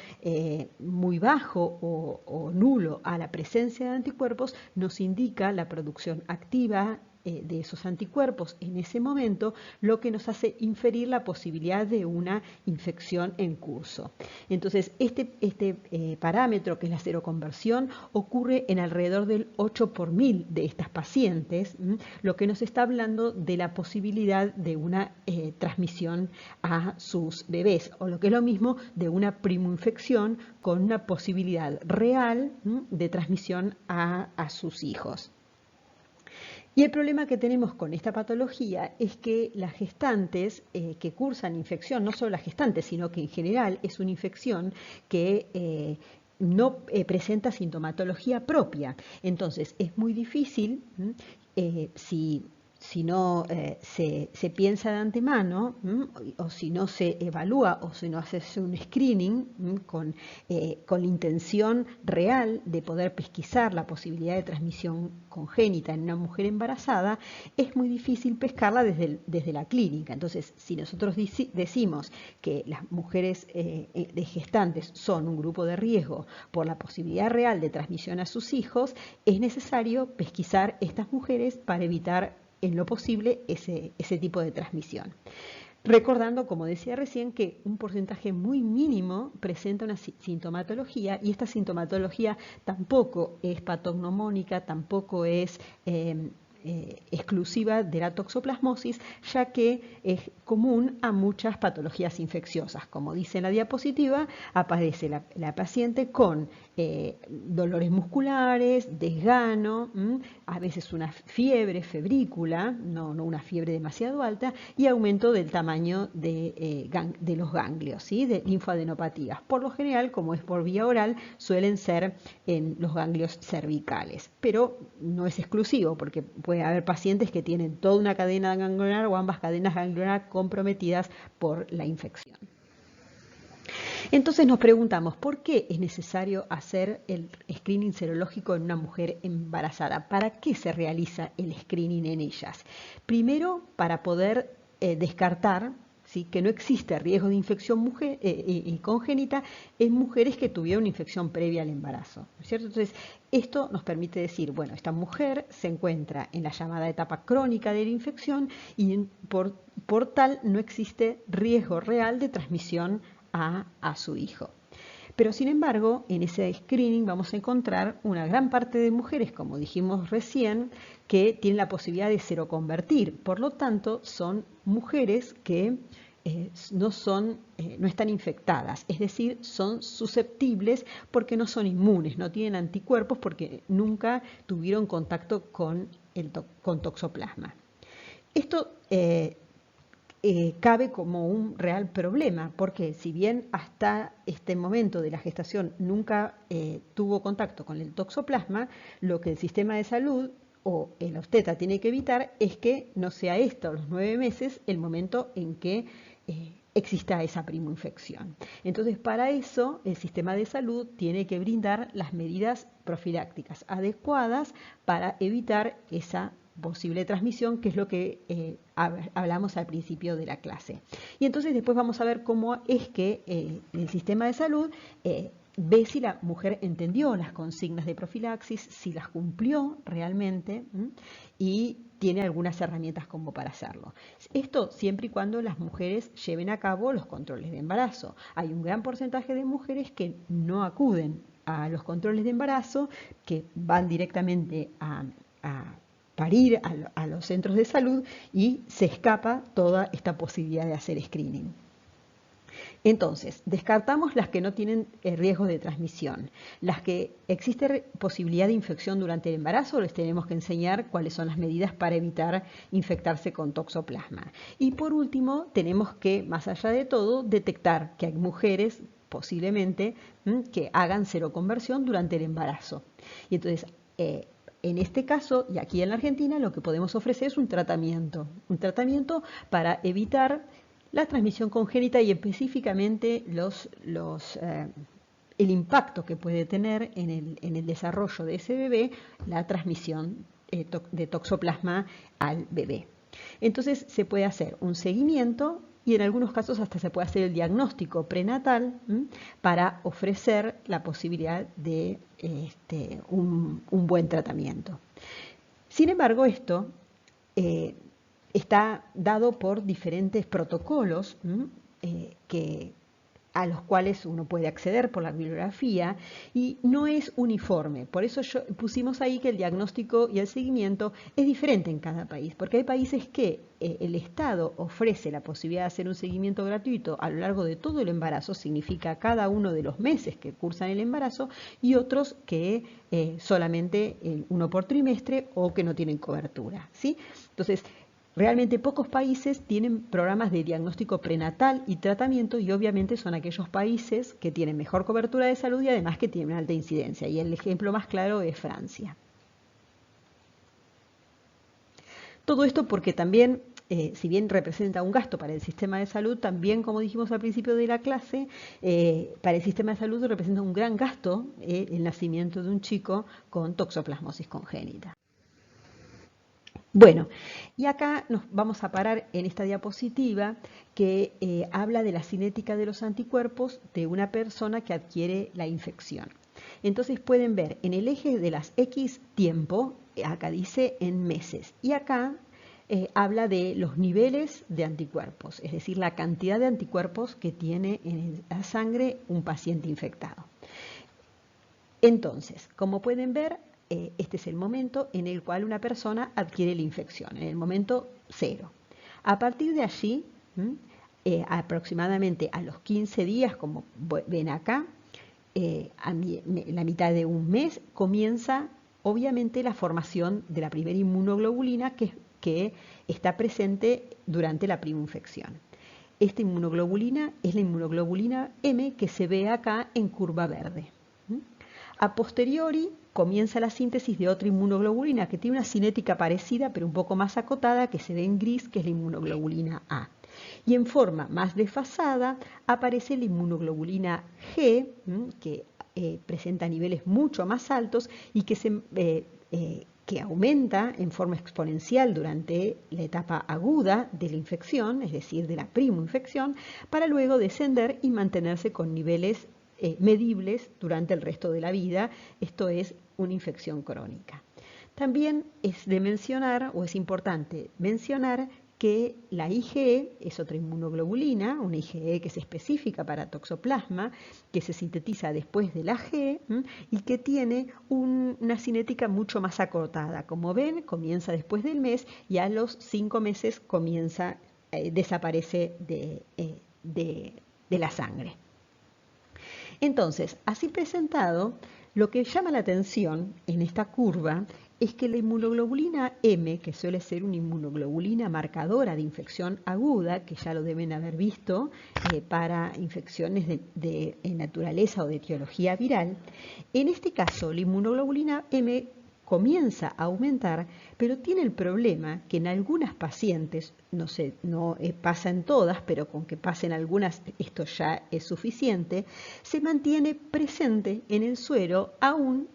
muy bajo o nulo a la presencia de anticuerpos, nos indica la producción activa de esos anticuerpos en ese momento, lo que nos hace inferir la posibilidad de una infección en curso. Entonces, este parámetro, que es la seroconversión, ocurre en alrededor del 8 por 1000 de estas pacientes, lo que nos está hablando de la posibilidad de una transmisión a sus bebés, o lo que es lo mismo, de una primoinfección con una posibilidad real de transmisión a sus hijos. Y el problema que tenemos con esta patología es que las gestantes que cursan infección, no solo las gestantes, sino que en general es una infección que no presenta sintomatología propia. Entonces es muy difícil, si si no se piensa de antemano, o si no se evalúa o si no hace un screening con la intención real de poder pesquisar la posibilidad de transmisión congénita en una mujer embarazada, es muy difícil pescarla desde la clínica. Entonces, si nosotros decimos que las mujeres de gestantes son un grupo de riesgo por la posibilidad real de transmisión a sus hijos, es necesario pesquisar estas mujeres para evitar en lo posible ese tipo de transmisión. Recordando, como decía recién, que un porcentaje muy mínimo presenta una sintomatología, y esta sintomatología tampoco es patognomónica, tampoco es exclusiva de la toxoplasmosis, ya que es común a muchas patologías infecciosas. Como dice en la diapositiva, aparece la paciente con dolores musculares, desgano, a veces una fiebre febrícula, no una fiebre demasiado alta, y aumento del tamaño de los ganglios, ¿sí? De linfadenopatías. Por lo general, como es por vía oral, suelen ser en los ganglios cervicales, pero no es exclusivo, porque puede haber pacientes que tienen toda una cadena ganglionar o ambas cadenas ganglionar comprometidas por la infección. Entonces nos preguntamos, ¿por qué es necesario hacer el screening serológico en una mujer embarazada? ¿Para qué se realiza el screening en ellas? Primero, para poder descartar, ¿sí?, que no existe riesgo de infección congénita en mujeres que tuvieron infección previa al embarazo, ¿no es cierto? Entonces, esto nos permite decir, bueno, esta mujer se encuentra en la llamada etapa crónica de la infección y por tal no existe riesgo real de transmisión a su hijo. Pero sin embargo, en ese screening vamos a encontrar una gran parte de mujeres, como dijimos recién, que tienen la posibilidad de seroconvertir. Por lo tanto, son mujeres que no están infectadas, es decir, son susceptibles porque no son inmunes, no tienen anticuerpos porque nunca tuvieron contacto con toxoplasma. Esto cabe como un real problema, porque si bien hasta este momento de la gestación nunca tuvo contacto con el toxoplasma, lo que el sistema de salud o el obstetra tiene que evitar es que no sea esto, los 9 meses, el momento en que exista esa primoinfección. Entonces, para eso, el sistema de salud tiene que brindar las medidas profilácticas adecuadas para evitar esa posible transmisión, que es lo que hablamos al principio de la clase. Y entonces después vamos a ver cómo es que el sistema de salud ve si la mujer entendió las consignas de profilaxis, si las cumplió realmente y tiene algunas herramientas como para hacerlo. Esto siempre y cuando las mujeres lleven a cabo los controles de embarazo. Hay un gran porcentaje de mujeres que no acuden a los controles de embarazo, que van directamente a parir a los centros de salud y se escapa toda esta posibilidad de hacer screening. Entonces, descartamos las que no tienen riesgo de transmisión. Las que existe posibilidad de infección durante el embarazo, les tenemos que enseñar cuáles son las medidas para evitar infectarse con toxoplasma. Y por último, tenemos que, más allá de todo, detectar que hay mujeres posiblemente que hagan seroconversión durante el embarazo. Y entonces, en este caso, y aquí en la Argentina, lo que podemos ofrecer es un tratamiento para evitar la transmisión congénita y específicamente el impacto que puede tener en el desarrollo de ese bebé la transmisión de toxoplasma al bebé. Entonces se puede hacer un seguimiento y en algunos casos hasta se puede hacer el diagnóstico prenatal para ofrecer la posibilidad de un buen tratamiento. Sin embargo, esto está dado por diferentes protocolos a los cuales uno puede acceder por la bibliografía y no es uniforme. Por eso pusimos ahí que el diagnóstico y el seguimiento es diferente en cada país, porque hay países que el Estado ofrece la posibilidad de hacer un seguimiento gratuito a lo largo de todo el embarazo, significa cada uno de los meses que cursan el embarazo, y otros que solamente uno por trimestre o que no tienen cobertura, ¿sí? Entonces, realmente pocos países tienen programas de diagnóstico prenatal y tratamiento y obviamente son aquellos países que tienen mejor cobertura de salud y además que tienen alta incidencia. Y el ejemplo más claro es Francia. Todo esto porque también, si bien representa un gasto para el sistema de salud, también, como dijimos al principio de la clase, para el sistema de salud representa un gran gasto el nacimiento de un chico con toxoplasmosis congénita. Bueno, y acá nos vamos a parar en esta diapositiva que habla de la cinética de los anticuerpos de una persona que adquiere la infección. Entonces pueden ver en el eje de las X tiempo, acá dice en meses, y acá habla de los niveles de anticuerpos, es decir, la cantidad de anticuerpos que tiene en la sangre un paciente infectado. Entonces, como pueden ver, este es el momento en el cual una persona adquiere la infección, en el momento 0. A partir de allí, aproximadamente a los 15 días, como ven acá, la mitad de un mes, comienza obviamente la formación de la primera inmunoglobulina que está presente durante la primoinfección. Esta inmunoglobulina es la inmunoglobulina M que se ve acá en curva verde. A posteriori comienza la síntesis de otra inmunoglobulina que tiene una cinética parecida pero un poco más acotada, que se ve en gris, que es la inmunoglobulina A. Y en forma más desfasada aparece la inmunoglobulina G, que presenta niveles mucho más altos y que aumenta en forma exponencial durante la etapa aguda de la infección, es decir, de la primoinfección, para luego descender y mantenerse con niveles medibles durante el resto de la vida. Esto es una infección crónica. También es de mencionar, o es importante mencionar, que la IgE es otra inmunoglobulina, una IgE que es específica para toxoplasma, que se sintetiza después de la G y que tiene una cinética mucho más acortada. Como ven, comienza después del mes y a los 5 meses desaparece de la sangre. Entonces, así presentado, lo que llama la atención en esta curva es que la inmunoglobulina M, que suele ser una inmunoglobulina marcadora de infección aguda, que ya lo deben haber visto para infecciones de naturaleza o de etiología viral, en este caso la inmunoglobulina M comienza a aumentar, pero tiene el problema que en algunas pacientes, no pasa en todas, pero con que pasen algunas esto ya es suficiente, se mantiene presente en el suero aún,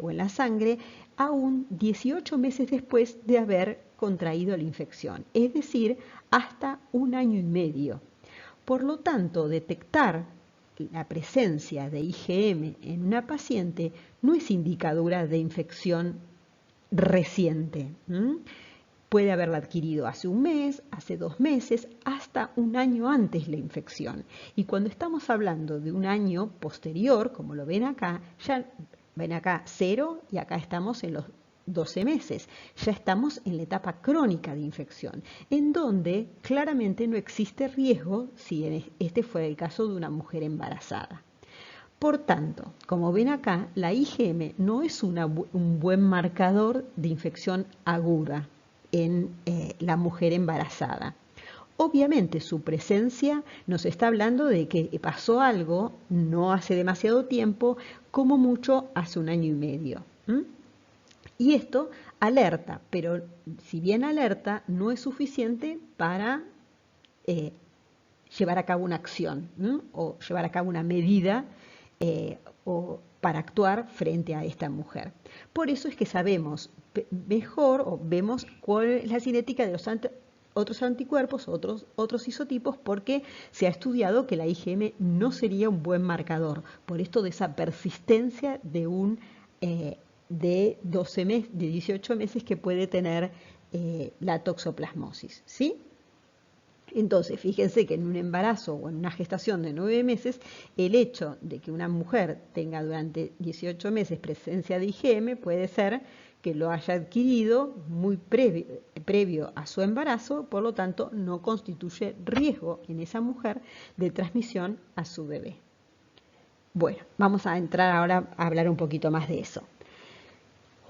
o en la sangre, aún 18 meses después de haber contraído la infección, es decir, hasta 1 año y medio. Por lo tanto, detectar la presencia de IgM en una paciente no es indicadora de infección reciente. Puede haberla adquirido hace un mes, hace 2 meses, hasta 1 año antes la infección. Y cuando estamos hablando de un año posterior, como lo ven acá, ya ven acá 0 y acá estamos en los 12 meses. Ya estamos en la etapa crónica de infección, en donde claramente no existe riesgo si este fuera el caso de una mujer embarazada. Por tanto, como ven acá, la IgM no es un buen marcador de infección aguda en la mujer embarazada. Obviamente su presencia nos está hablando de que pasó algo no hace demasiado tiempo, como mucho hace 1 año y medio. Y esto alerta, pero si bien alerta, no es suficiente para llevar a cabo una acción o llevar a cabo una medida o para actuar frente a esta mujer. Por eso es que sabemos mejor o vemos cuál es la cinética de los otros anticuerpos, otros isotipos, porque se ha estudiado que la IgM no sería un buen marcador, por esto de esa persistencia de 18 meses que puede tener la toxoplasmosis, ¿sí? Entonces, fíjense que en un embarazo o en una gestación de 9 meses, el hecho de que una mujer tenga durante 18 meses presencia de IgM puede ser que lo haya adquirido muy previo a su embarazo, por lo tanto no constituye riesgo en esa mujer de transmisión a su bebé. Bueno, vamos a entrar ahora a hablar un poquito más de eso.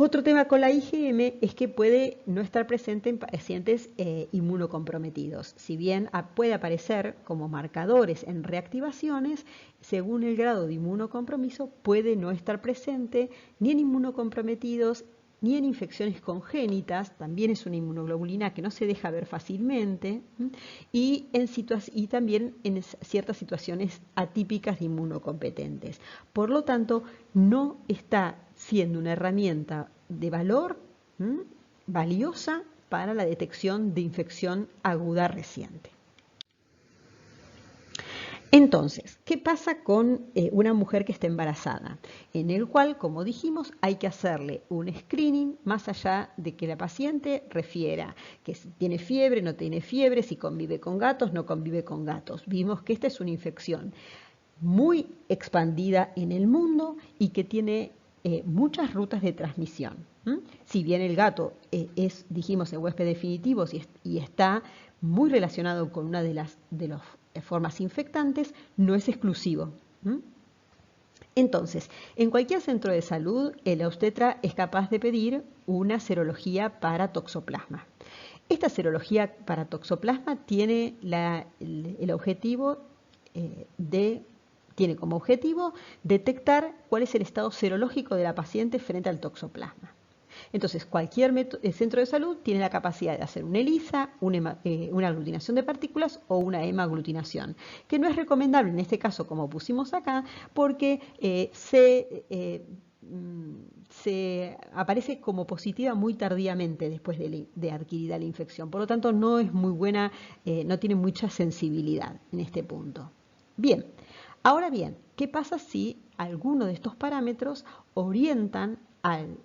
Otro tema con la IgM es que puede no estar presente en pacientes inmunocomprometidos. Si bien puede aparecer como marcadores en reactivaciones, según el grado de inmunocompromiso puede no estar presente ni en inmunocomprometidos ni en infecciones congénitas, también es una inmunoglobulina que no se deja ver fácilmente, y también en ciertas situaciones atípicas de inmunocompetentes. Por lo tanto, no está siendo una herramienta de valor valiosa para la detección de infección aguda reciente. Entonces, ¿qué pasa con una mujer que está embarazada? En el cual, como dijimos, hay que hacerle un screening más allá de que la paciente refiera que si tiene fiebre, no tiene fiebre, si convive con gatos, no convive con gatos. Vimos que esta es una infección muy expandida en el mundo y que tiene muchas rutas de transmisión. Si bien el gato dijimos, el huésped definitivo y está muy relacionado con una de las formas infectantes, no es exclusivo. Entonces, en cualquier centro de salud, el obstetra es capaz de pedir una serología para toxoplasma. Esta serología para toxoplasma tiene el objetivo tiene como objetivo detectar cuál es el estado serológico de la paciente frente al toxoplasma. Entonces, cualquier centro de salud tiene la capacidad de hacer una ELISA, una aglutinación de partículas o una hemaglutinación, que no es recomendable en este caso, como pusimos acá, porque se aparece como positiva muy tardíamente después de adquirida la infección. Por lo tanto, no es muy buena, no tiene mucha sensibilidad en este punto. Bien, ahora bien, ¿qué pasa si alguno de estos parámetros orientan al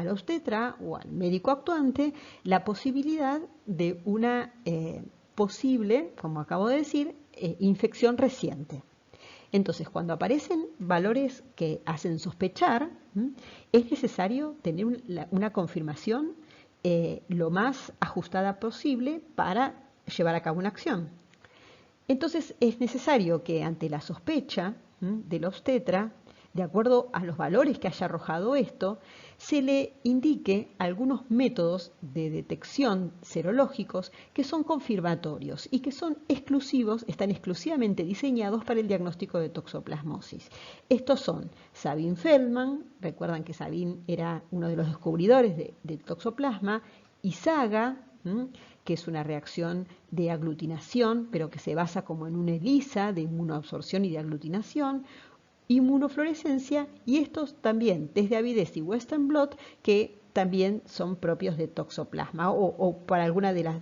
obstetra o al médico actuante la posibilidad de una posible, como acabo de decir, infección reciente? Entonces, cuando aparecen valores que hacen sospechar, es necesario tener una confirmación lo más ajustada posible para llevar a cabo una acción. Entonces, es necesario que ante la sospecha del obstetra, de acuerdo a los valores que haya arrojado esto, se le indique algunos métodos de detección serológicos que son confirmatorios y que son exclusivos, están exclusivamente diseñados para el diagnóstico de toxoplasmosis. Estos son Sabin-Feldman, recuerdan que Sabin era uno de los descubridores del toxoplasma, Isaga, que es una reacción de aglutinación, pero que se basa como en una ELISA de inmunoabsorción y de aglutinación, inmunofluorescencia, y estos también, desde Avidez y Western Blot, que también son propios de toxoplasma o para alguna de las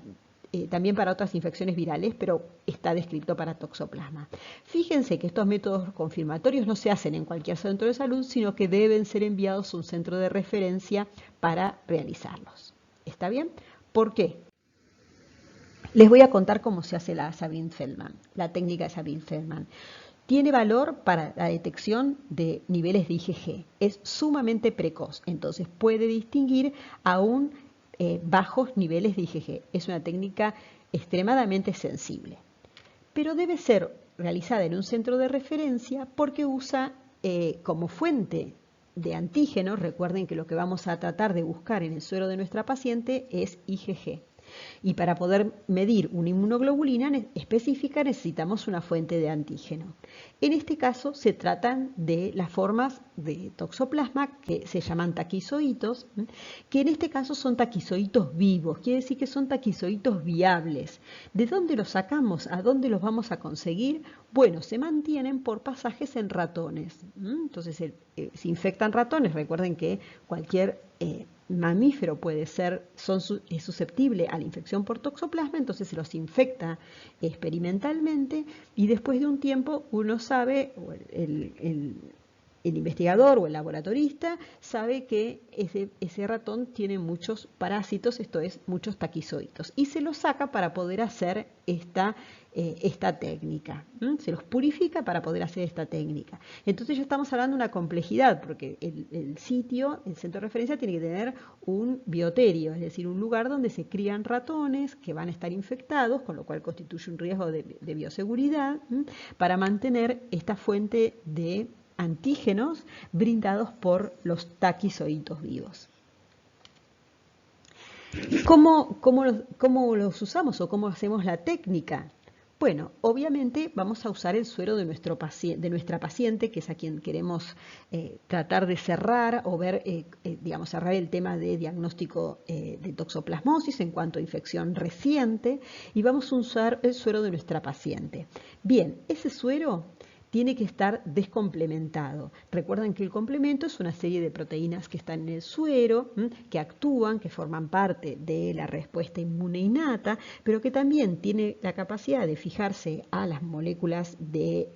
también para otras infecciones virales, pero está descrito para toxoplasma. Fíjense que estos métodos confirmatorios no se hacen en cualquier centro de salud, sino que deben ser enviados a un centro de referencia para realizarlos. ¿Está bien? ¿Por qué? Les voy a contar cómo se hace la Sabin-Feldman, la técnica de Sabin-Feldman. Tiene valor para la detección de niveles de IgG. Es sumamente precoz, entonces puede distinguir aún bajos niveles de IgG. Es una técnica extremadamente sensible. Pero debe ser realizada en un centro de referencia porque usa como fuente de antígenos, recuerden que lo que vamos a tratar de buscar en el suero de nuestra paciente es IgG. Y para poder medir una inmunoglobulina específica necesitamos una fuente de antígeno. En este caso se tratan de las formas de toxoplasma que se llaman taquizoitos, que en este caso son taquizoitos vivos, quiere decir que son taquizoitos viables. ¿De dónde los sacamos? ¿A dónde los vamos a conseguir? Bueno, se mantienen por pasajes en ratones. Entonces se infectan ratones, recuerden que cualquier mamífero es susceptible a la infección por toxoplasma, entonces se los infecta experimentalmente y después de un tiempo uno sabe, el investigador o el laboratorista sabe que ese ratón tiene muchos parásitos, esto es, muchos taquizoitos, y se los saca para poder hacer esta técnica. Se los purifica para poder hacer esta técnica. Entonces ya estamos hablando de una complejidad, porque el sitio, el centro de referencia, tiene que tener un bioterio, es decir, un lugar donde se crían ratones que van a estar infectados, con lo cual constituye un riesgo de bioseguridad, para mantener esta fuente de antígenos brindados por los taquizoitos vivos. ¿Cómo los usamos o cómo hacemos la técnica? Bueno, obviamente vamos a usar el suero de nuestra paciente, que es a quien queremos tratar de cerrar o ver, digamos, cerrar el tema de diagnóstico de toxoplasmosis en cuanto a infección reciente, y vamos a usar el suero de nuestra paciente. Bien, ese suero tiene que estar descomplementado. Recuerden que el complemento es una serie de proteínas que están en el suero, que actúan, que forman parte de la respuesta inmune innata, pero que también tiene la capacidad de fijarse a las moléculas de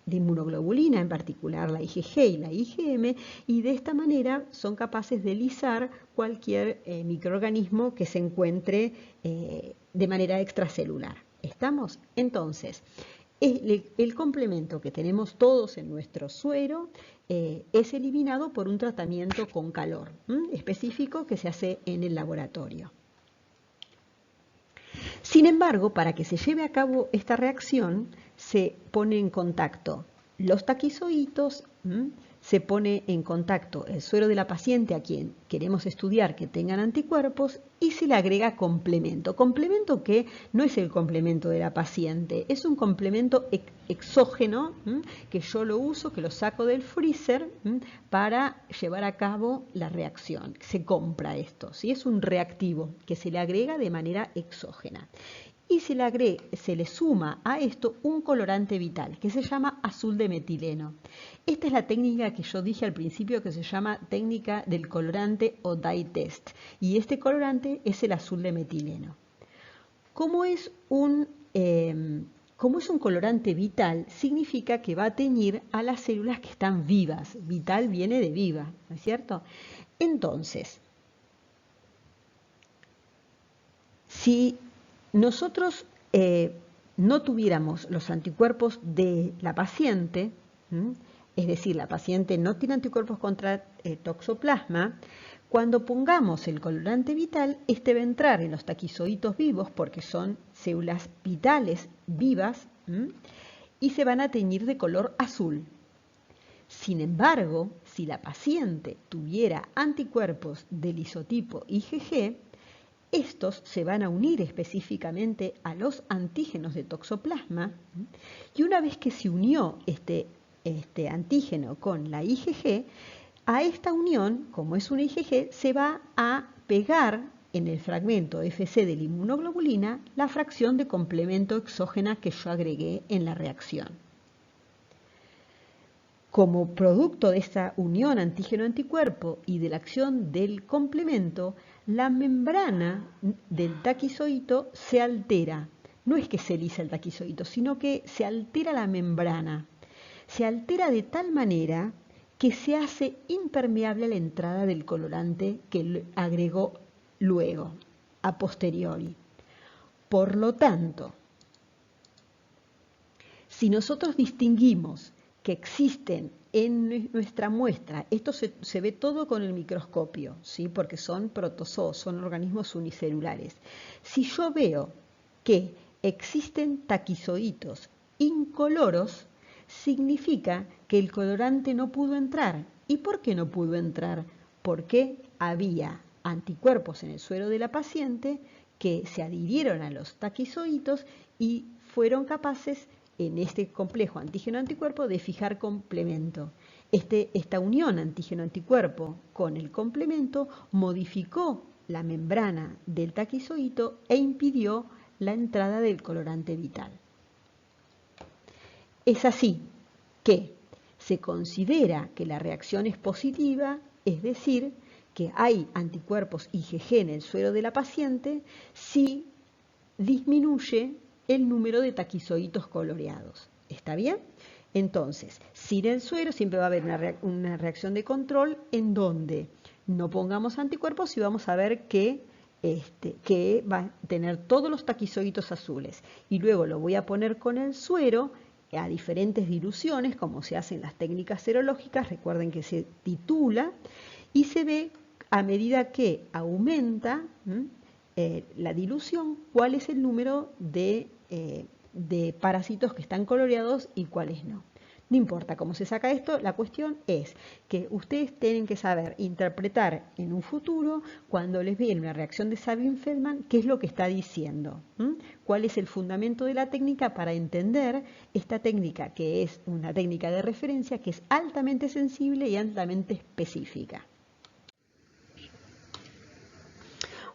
inmunoglobulina, en particular la IgG y la IgM, y de esta manera son capaces de lisar cualquier microorganismo que se encuentre de manera extracelular. ¿Estamos? Entonces, el complemento que tenemos todos en nuestro suero es eliminado por un tratamiento con calor específico que se hace en el laboratorio. Sin embargo, para que se lleve a cabo esta reacción, se pone en contacto los taquizoitos, se pone en contacto el suero de la paciente a quien queremos estudiar que tengan anticuerpos y se le agrega complemento. Complemento que no es el complemento de la paciente, es un complemento exógeno que yo lo uso, que lo saco del freezer para llevar a cabo la reacción. Se compra esto, ¿sí? Es un reactivo que se le agrega de manera exógena. Y se le suma a esto un colorante vital que se llama azul de metileno. Esta es la técnica que yo dije al principio que se llama técnica del colorante o dye test. Y este colorante es el azul de metileno. Como es un colorante vital, significa que va a teñir a las células que están vivas. Vital viene de viva, ¿no es cierto? Entonces, si nosotros no tuviéramos los anticuerpos de la paciente, es decir, la paciente no tiene anticuerpos contra toxoplasma, cuando pongamos el colorante vital, este va a entrar en los taquizoitos vivos porque son células vitales vivas y se van a teñir de color azul. Sin embargo, si la paciente tuviera anticuerpos del isotipo IgG, estos se van a unir específicamente a los antígenos de toxoplasma y una vez que se unió este antígeno con la IgG, a esta unión, como es una IgG, se va a pegar en el fragmento Fc de la inmunoglobulina la fracción de complemento exógena que yo agregué en la reacción. Como producto de esta unión antígeno-anticuerpo y de la acción del complemento, la membrana del taquizoito se altera. No es que se lisa el taquizoito, sino que se altera la membrana. Se altera de tal manera que se hace impermeable a la entrada del colorante que agregó luego, a posteriori. Por lo tanto, si nosotros distinguimos que existen en nuestra muestra, esto se ve todo con el microscopio, ¿sí? Porque son protozoos, son organismos unicelulares. Si yo veo que existen taquizoitos incoloros, significa que el colorante no pudo entrar. ¿Y por qué no pudo entrar? Porque había anticuerpos en el suero de la paciente que se adhirieron a los taquizoitos y fueron capaces en este complejo antígeno-anticuerpo de fijar complemento. Esta unión antígeno-anticuerpo con el complemento modificó la membrana del taquizoito e impidió la entrada del colorante vital. Es así que se considera que la reacción es positiva, es decir, que hay anticuerpos IgG en el suero de la paciente si disminuye el número de taquizoitos coloreados. ¿Está bien? Entonces, sin el suero siempre va a haber una reacción de control en donde no pongamos anticuerpos y vamos a ver que va a tener todos los taquizoitos azules. Y luego lo voy a poner con el suero a diferentes diluciones, como se hace en las técnicas serológicas. Recuerden que se titula y se ve a medida que aumenta la dilución, cuál es el número de parásitos que están coloreados y cuáles no. No importa cómo se saca esto, la cuestión es que ustedes tienen que saber interpretar en un futuro, cuando les viene una reacción de Sabin-Feldman, qué es lo que está diciendo, cuál es el fundamento de la técnica para entender esta técnica, que es una técnica de referencia que es altamente sensible y altamente específica.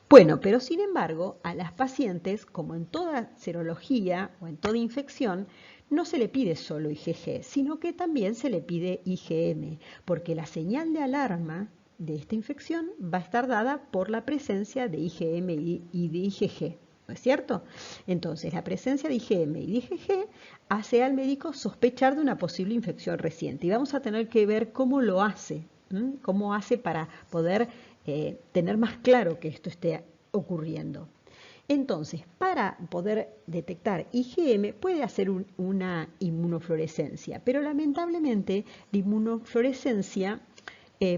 Bueno, pero sin embargo, a las pacientes, como en toda serología o en toda infección, no se le pide solo IgG, sino que también se le pide IgM, porque la señal de alarma de esta infección va a estar dada por la presencia de IgM y de IgG, ¿no es cierto? Entonces, la presencia de IgM y de IgG hace al médico sospechar de una posible infección reciente y vamos a tener que ver cómo lo hace, cómo hace para poder tener más claro que esto esté ocurriendo. Entonces, para poder detectar IgM puede hacer una inmunofluorescencia, pero lamentablemente la inmunofluorescencia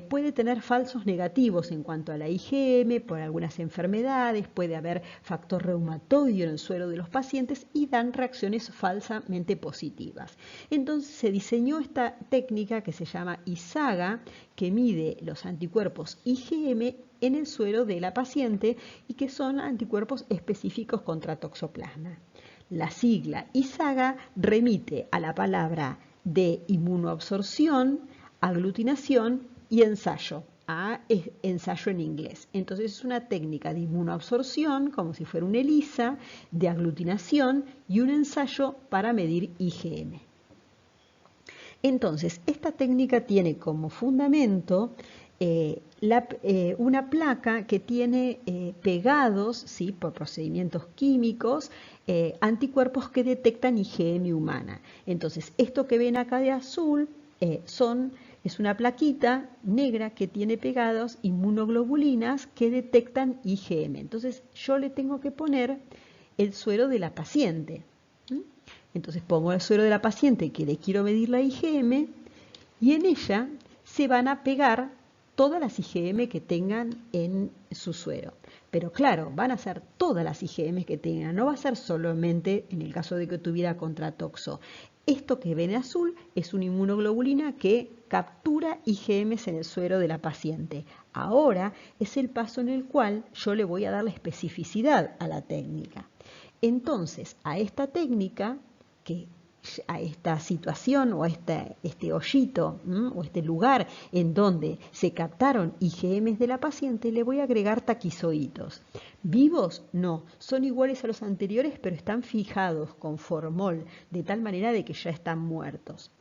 puede tener falsos negativos en cuanto a la IgM por algunas enfermedades, puede haber factor reumatoideo en el suero de los pacientes y dan reacciones falsamente positivas. Entonces se diseñó esta técnica que se llama ISAGA, que mide los anticuerpos IgM en el suero de la paciente y que son anticuerpos específicos contra toxoplasma. La sigla ISAGA remite a la palabra de inmunoabsorción, aglutinación y ensayo, ensayo en inglés. Entonces es una técnica de inmunoabsorción, como si fuera un ELISA, de aglutinación y un ensayo para medir IgM. Entonces, esta técnica tiene como fundamento una placa que tiene pegados, ¿sí?, por procedimientos químicos, anticuerpos que detectan IgM humana. Entonces, esto que ven acá de azul es una plaquita negra que tiene pegados inmunoglobulinas que detectan IgM. Entonces, yo le tengo que poner el suero de la paciente. Entonces pongo el suero de la paciente que le quiero medir la IgM y en ella se van a pegar todas las IgM que tengan en su suero. Pero claro, van a ser todas las IgM que tengan, no va a ser solamente en el caso de que tuviera contratoxo. Esto que ven en azul es una inmunoglobulina que captura IgMs en el suero de la paciente. Ahora es el paso en el cual yo le voy a dar la especificidad a la técnica. Entonces, a esta técnica, a esta situación o a este hoyito o este lugar en donde se captaron IgMs de la paciente, le voy a agregar taquizoitos. ¿Vivos? No, son iguales a los anteriores, pero están fijados con formol, de tal manera de que ya están muertos.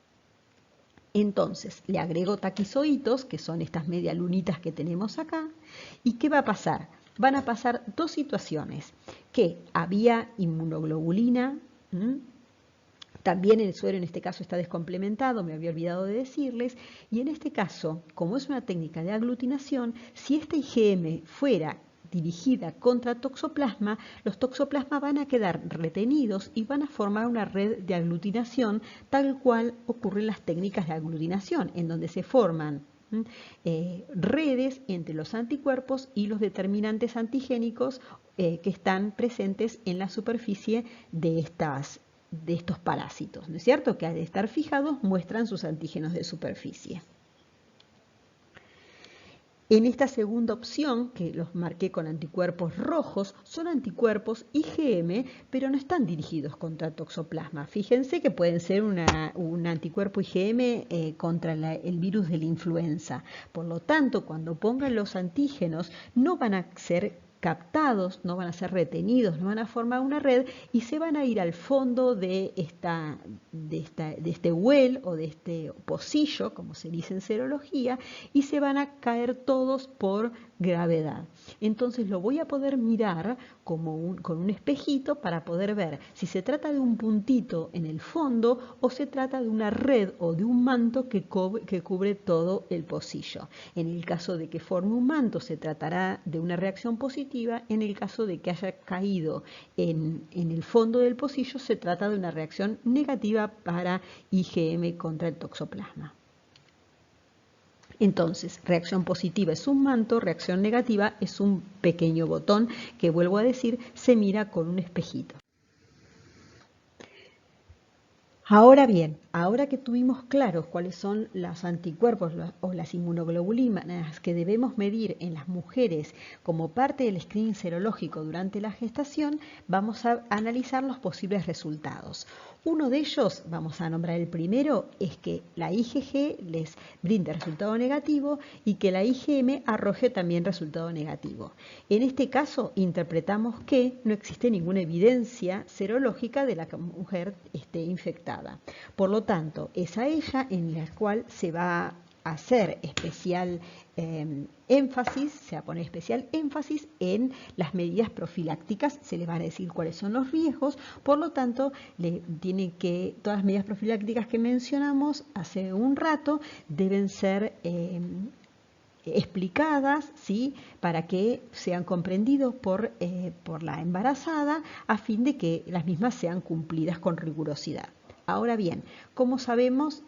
Entonces, le agrego taquizoitos, que son estas medialunitas que tenemos acá, ¿y qué va a pasar? Van a pasar dos situaciones, que había inmunoglobulina, también el suero en este caso está descomplementado, me había olvidado de decirles, y en este caso, como es una técnica de aglutinación, si esta IgM fuera dirigida contra toxoplasma, los toxoplasmas van a quedar retenidos y van a formar una red de aglutinación, tal cual ocurre en las técnicas de aglutinación, en donde se forman redes entre los anticuerpos y los determinantes antigénicos que están presentes en la superficie de estos parásitos, ¿no es cierto? Que al estar fijados muestran sus antígenos de superficie. En esta segunda opción, que los marqué con anticuerpos rojos, son anticuerpos IgM, pero no están dirigidos contra toxoplasma. Fíjense que pueden ser un anticuerpo IgM contra el virus de la influenza. Por lo tanto, cuando pongan los antígenos, no van a ser captados, no van a ser retenidos, no van a formar una red y se van a ir al fondo de este well o de este pocillo, como se dice en serología, y se van a caer todos por gravedad. Entonces lo voy a poder mirar con un espejito para poder ver si se trata de un puntito en el fondo o se trata de una red o de un manto que cubre todo el pocillo. En el caso de que forme un manto se tratará de una reacción positiva, en el caso de que haya caído en el fondo del pocillo se trata de una reacción negativa para IgM contra el toxoplasma. Entonces, reacción positiva es un manto, reacción negativa es un pequeño botón que, vuelvo a decir, se mira con un espejito. Ahora bien, ahora que tuvimos claros cuáles son los anticuerpos o las inmunoglobulinas que debemos medir en las mujeres como parte del screening serológico durante la gestación, vamos a analizar los posibles resultados. Uno de ellos, vamos a nombrar el primero, es que la IgG les brinde resultado negativo y que la IgM arroje también resultado negativo. En este caso, interpretamos que no existe ninguna evidencia serológica de la que la mujer esté infectada. Por lo tanto, es a ella en la cual se va a hacer especial énfasis, se va a poner especial énfasis en las medidas profilácticas, se le van a decir cuáles son los riesgos, por lo tanto, todas las medidas profilácticas que mencionamos hace un rato deben ser explicadas, ¿sí?, para que sean comprendidos por la embarazada a fin de que las mismas sean cumplidas con rigurosidad. Ahora bien, ¿cómo sabemos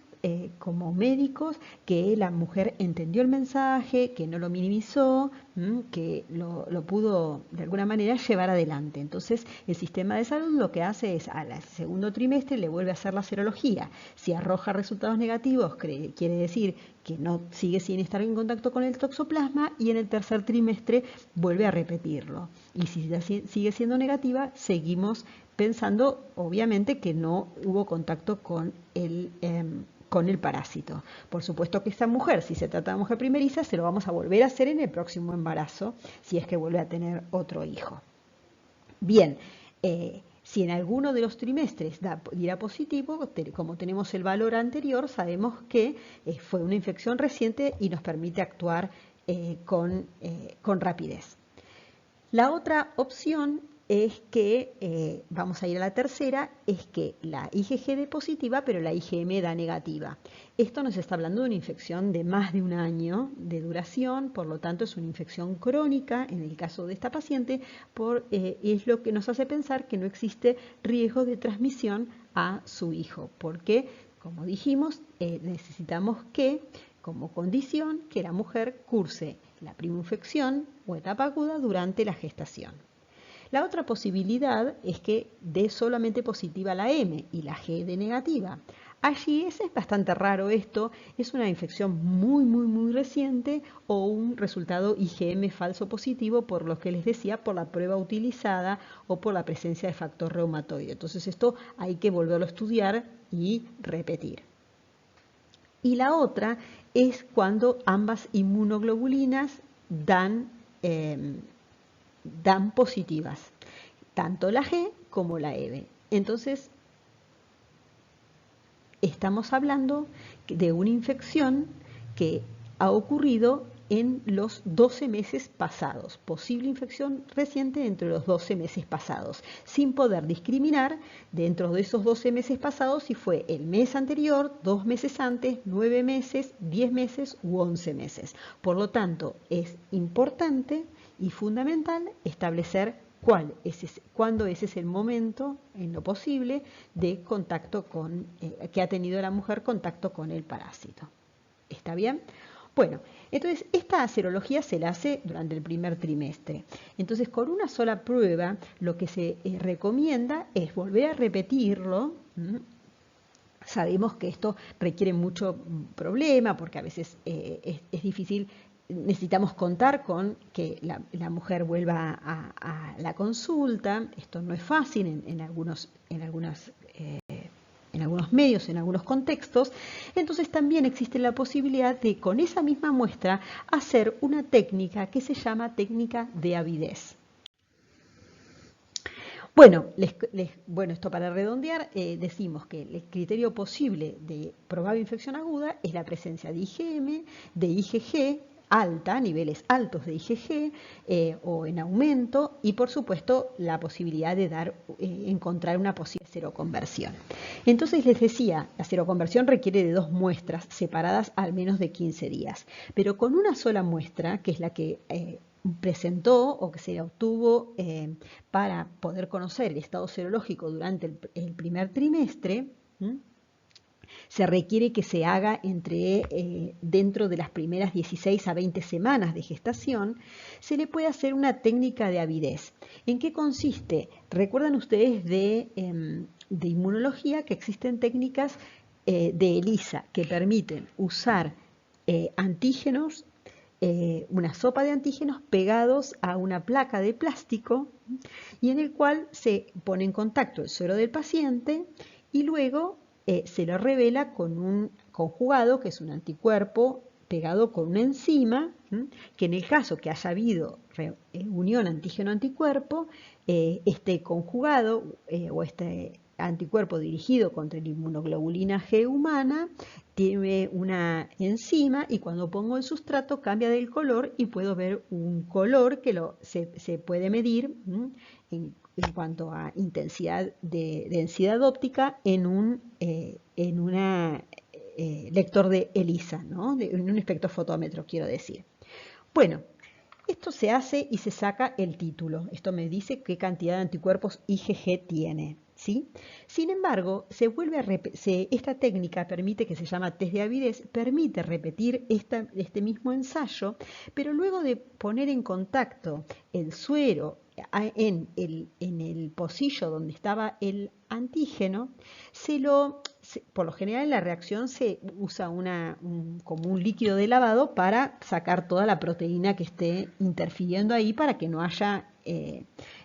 como médicos que la mujer entendió el mensaje, que no lo minimizó, que lo pudo de alguna manera llevar adelante? Entonces el sistema de salud lo que hace es al segundo trimestre le vuelve a hacer la serología. Si arroja resultados negativos, quiere decir que no sigue sin estar en contacto con el toxoplasma, y en el tercer trimestre vuelve a repetirlo. Y si sigue siendo negativa, seguimos pensando obviamente que no hubo contacto con el parásito. Por supuesto que esta mujer, si se trata de mujer primeriza, se lo vamos a volver a hacer en el próximo embarazo, si es que vuelve a tener otro hijo. Bien, si en alguno de los trimestres diera positivo, como tenemos el valor anterior, sabemos que fue una infección reciente y nos permite actuar con rapidez. La otra opción es que, vamos a ir a la tercera, es que la IgG dé positiva, pero la IgM da negativa. Esto nos está hablando de una infección de más de un año de duración, por lo tanto es una infección crónica en el caso de esta paciente, es lo que nos hace pensar que no existe riesgo de transmisión a su hijo, porque, como dijimos, necesitamos que, como condición, que la mujer curse la primoinfección o etapa aguda durante la gestación. La otra posibilidad es que dé solamente positiva la M y la G de negativa. Allí es bastante raro esto, es una infección muy reciente o un resultado IgM falso positivo, por lo que les decía, por la prueba utilizada o por la presencia de factor reumatoide. Entonces esto hay que volverlo a estudiar y repetir. Y la otra es cuando ambas inmunoglobulinas dan positivas, tanto la G como la EB. Entonces, estamos hablando de una infección que ha ocurrido en los 12 meses pasados, posible infección reciente dentro de los 12 meses pasados, sin poder discriminar dentro de esos 12 meses pasados si fue el mes anterior, 2 meses antes, 9 meses, 10 meses u 11 meses. Por lo tanto, es importante y fundamental establecer cuándo ese es el momento, en lo posible, de contacto que ha tenido la mujer contacto con el parásito. ¿Está bien? Bueno, entonces esta serología se la hace durante el primer trimestre. Entonces, con una sola prueba, lo que se recomienda es volver a repetirlo. Sabemos que esto requiere mucho problema porque a veces es difícil. Necesitamos contar con que la mujer vuelva a la consulta. Esto no es fácil en algunos medios, en algunos contextos. Entonces también existe la posibilidad de, con esa misma muestra, hacer una técnica que se llama técnica de avidez. Bueno, esto para redondear, decimos que el criterio posible de probable infección aguda es la presencia de IgM, de IgG alta, niveles altos de IgG o en aumento, y por supuesto la posibilidad de encontrar una posible seroconversión. Entonces les decía, la seroconversión requiere de 2 muestras separadas al menos de 15 días, pero con una sola muestra, que es la que presentó o que se obtuvo para poder conocer el estado serológico durante el primer trimestre, se requiere que se haga dentro de las primeras 16 a 20 semanas de gestación. Se le puede hacer una técnica de avidez. ¿En qué consiste? Recuerdan ustedes de inmunología que existen técnicas de ELISA que permiten usar antígenos, una sopa de antígenos pegados a una placa de plástico y en el cual se pone en contacto el suero del paciente y luego se lo revela con un conjugado, que es un anticuerpo pegado con una enzima, que en el caso que haya habido unión antígeno-anticuerpo, este conjugado o este anticuerpo dirigido contra la inmunoglobulina G humana tiene una enzima y cuando pongo el sustrato cambia del color y puedo ver un color que se puede medir en cuanto a intensidad de densidad óptica en un lector de ELISA, ¿no? En un espectrofotómetro, quiero decir. Bueno, esto se hace y se saca el título. Esto me dice qué cantidad de anticuerpos IgG tiene, ¿sí? Sin embargo, esta técnica permite, que se llama test de avidez, permite repetir este mismo ensayo, pero luego de poner en contacto el suero en el pocillo donde estaba el antígeno, por lo general en la reacción se usa como un líquido de lavado para sacar toda la proteína que esté interfiriendo ahí para que no haya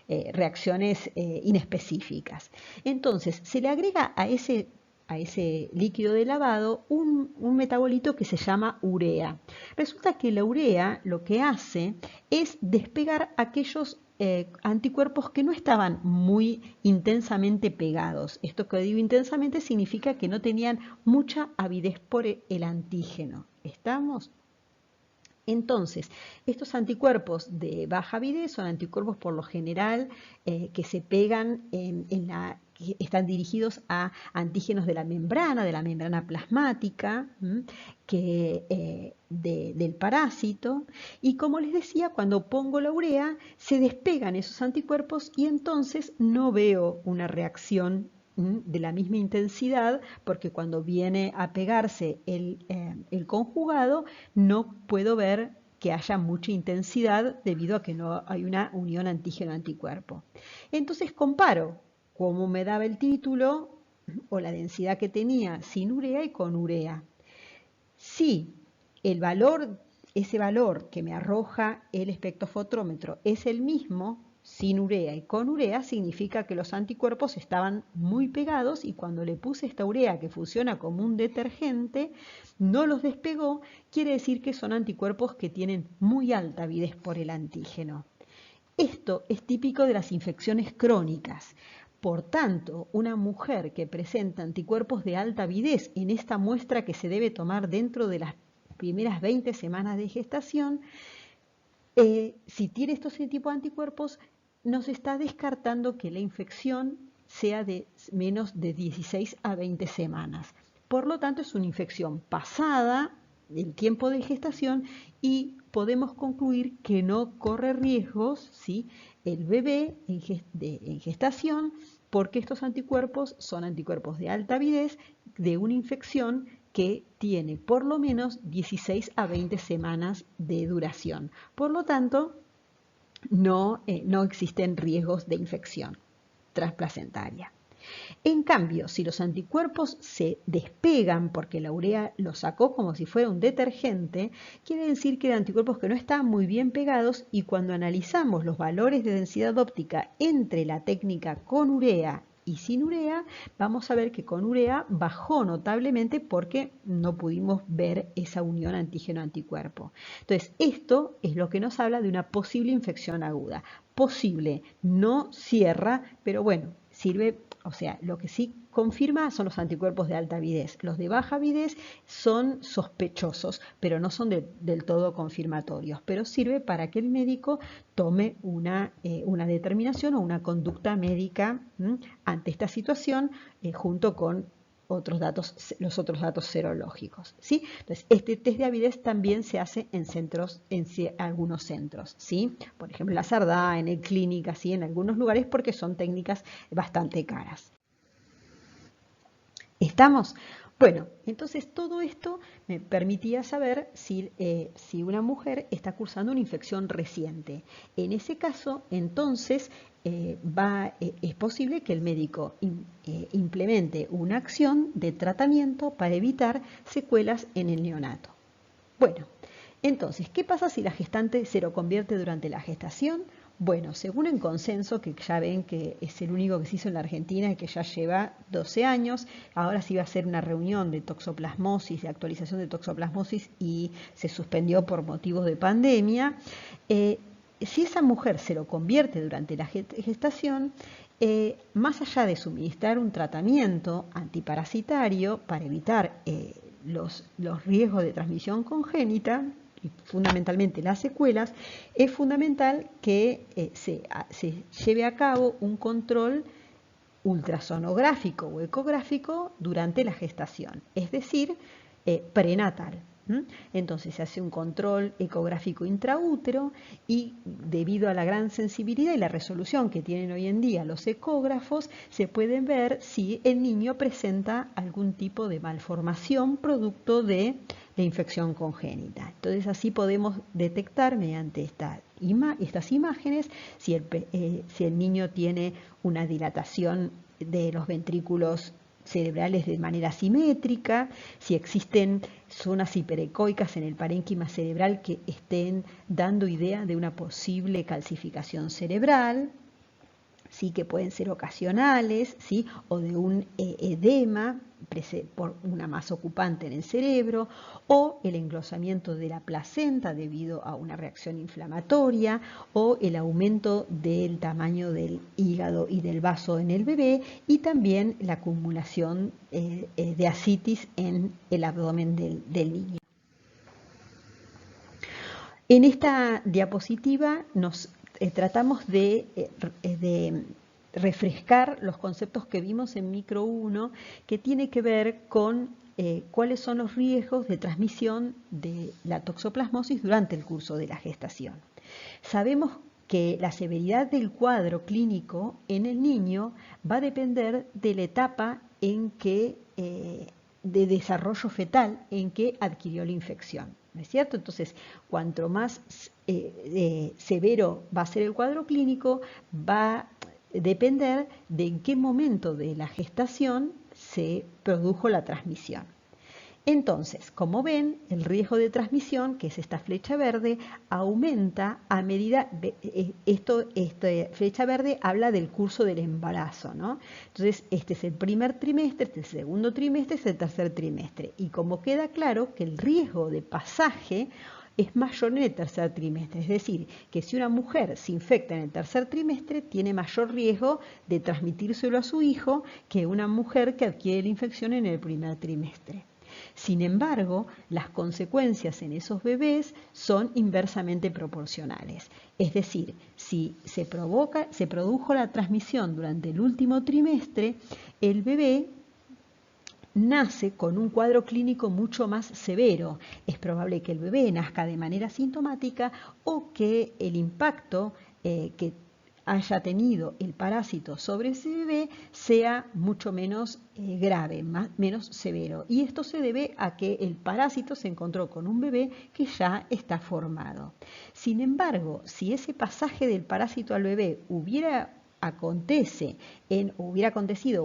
reacciones inespecíficas. Entonces, se le agrega a ese líquido de lavado un metabolito que se llama urea. Resulta que la urea lo que hace es despegar aquellos anticuerpos que no estaban muy intensamente pegados. Esto que digo intensamente significa que no tenían mucha avidez por el antígeno. ¿Estamos? Entonces, estos anticuerpos de baja avidez son anticuerpos por lo general que se pegan que están dirigidos a antígenos de la membrana plasmática, del parásito. Y como les decía, cuando pongo la urea, se despegan esos anticuerpos y entonces no veo una reacción de la misma intensidad, porque cuando viene a pegarse el conjugado, no puedo ver que haya mucha intensidad debido a que no hay una unión antígeno-anticuerpo. Entonces comparo cómo me daba el título o la densidad que tenía sin urea y con urea. Si ese valor que me arroja el espectrofotómetro es el mismo, sin urea y con urea, significa que los anticuerpos estaban muy pegados y cuando le puse esta urea que funciona como un detergente, no los despegó, quiere decir que son anticuerpos que tienen muy alta avidez por el antígeno. Esto es típico de las infecciones crónicas. Por tanto, una mujer que presenta anticuerpos de alta avidez en esta muestra que se debe tomar dentro de las primeras 20 semanas de gestación, si tiene estos tipos de anticuerpos, nos está descartando que la infección sea de menos de 16 a 20 semanas. Por lo tanto, es una infección pasada del tiempo de gestación y podemos concluir que no corre riesgos, ¿sí?, el bebé en gestación, porque estos anticuerpos son anticuerpos de alta avidez de una infección que tiene por lo menos 16 a 20 semanas de duración. Por lo tanto, no existen riesgos de infección transplacentaria. En cambio, si los anticuerpos se despegan porque la urea los sacó como si fuera un detergente, quiere decir que eran anticuerpos que no estaban muy bien pegados y cuando analizamos los valores de densidad óptica entre la técnica con urea y sin urea, vamos a ver que con urea bajó notablemente porque no pudimos ver esa unión antígeno-anticuerpo. Entonces, esto es lo que nos habla de una posible infección aguda. Posible, no cierra, pero bueno, sirve. O sea, lo que sí confirma son los anticuerpos de alta avidez. Los de baja avidez son sospechosos, pero no son del todo confirmatorios. Pero sirve para que el médico tome una determinación o una conducta médica ante esta situación junto con los otros datos serológicos, ¿sí? Entonces, este test de avidez también se hace en algunos centros, ¿sí? Por ejemplo, en la Sardá, en el Clínica, ¿sí?, en algunos lugares, porque son técnicas bastante caras. ¿Estamos? Bueno, entonces todo esto me permitía saber si una mujer está cursando una infección reciente. En ese caso, entonces, es posible que el médico implemente una acción de tratamiento para evitar secuelas en el neonato. Bueno, entonces, ¿qué pasa si la gestante se lo convierte durante la gestación? Bueno, según el consenso, que ya ven que es el único que se hizo en la Argentina y que ya lleva 12 años, ahora sí va a ser una reunión de toxoplasmosis, de actualización de toxoplasmosis y se suspendió por motivos de pandemia. Si esa mujer se lo convierte durante la gestación, más allá de suministrar un tratamiento antiparasitario para evitar los riesgos de transmisión congénita, y fundamentalmente las secuelas, es fundamental que se lleve a cabo un control ultrasonográfico o ecográfico durante la gestación, es decir, prenatal. Entonces se hace un control ecográfico intraútero y debido a la gran sensibilidad y la resolución que tienen hoy en día los ecógrafos, se puede ver si el niño presenta algún tipo de malformación producto de la infección congénita. Entonces así podemos detectar mediante estas imágenes si el niño tiene una dilatación de los ventrículos cerebrales de manera simétrica, si existen zonas hiperecoicas en el parénquima cerebral que estén dando idea de una posible calcificación cerebral, ¿sí? Que pueden ser ocasionales, ¿sí? O de un edema por una masa ocupante en el cerebro, o el englosamiento de la placenta debido a una reacción inflamatoria, o el aumento del tamaño del hígado y del vaso en el bebé, y también la acumulación de ascitis en el abdomen del niño. En esta diapositiva nos tratamos de refrescar los conceptos que vimos en micro 1, que tiene que ver con cuáles son los riesgos de transmisión de la toxoplasmosis durante el curso de la gestación. Sabemos que la severidad del cuadro clínico en el niño va a depender de la etapa en que, de desarrollo fetal en que adquirió la infección. ¿No es cierto? Entonces, cuanto más severo va a ser el cuadro clínico, va a depender de en qué momento de la gestación se produjo la transmisión. Entonces, como ven, el riesgo de transmisión, que es esta flecha verde, aumenta a medida, esta flecha verde habla del curso del embarazo, ¿no? Entonces, este es el primer trimestre, este es el segundo trimestre, este es el tercer trimestre. Y como queda claro que el riesgo de pasaje es mayor en el tercer trimestre, es decir, que si una mujer se infecta en el tercer trimestre, tiene mayor riesgo de transmitírselo a su hijo que una mujer que adquiere la infección en el primer trimestre. Sin embargo, las consecuencias en esos bebés son inversamente proporcionales. Es decir, si se produjo la transmisión durante el último trimestre, el bebé nace con un cuadro clínico mucho más severo. Es probable que el bebé nazca de manera sintomática o que el impacto que haya tenido el parásito sobre ese bebé sea mucho menos grave, menos severo. Y esto se debe a que el parásito se encontró con un bebé que ya está formado. Sin embargo, si ese pasaje del parásito al bebé hubiera acontecido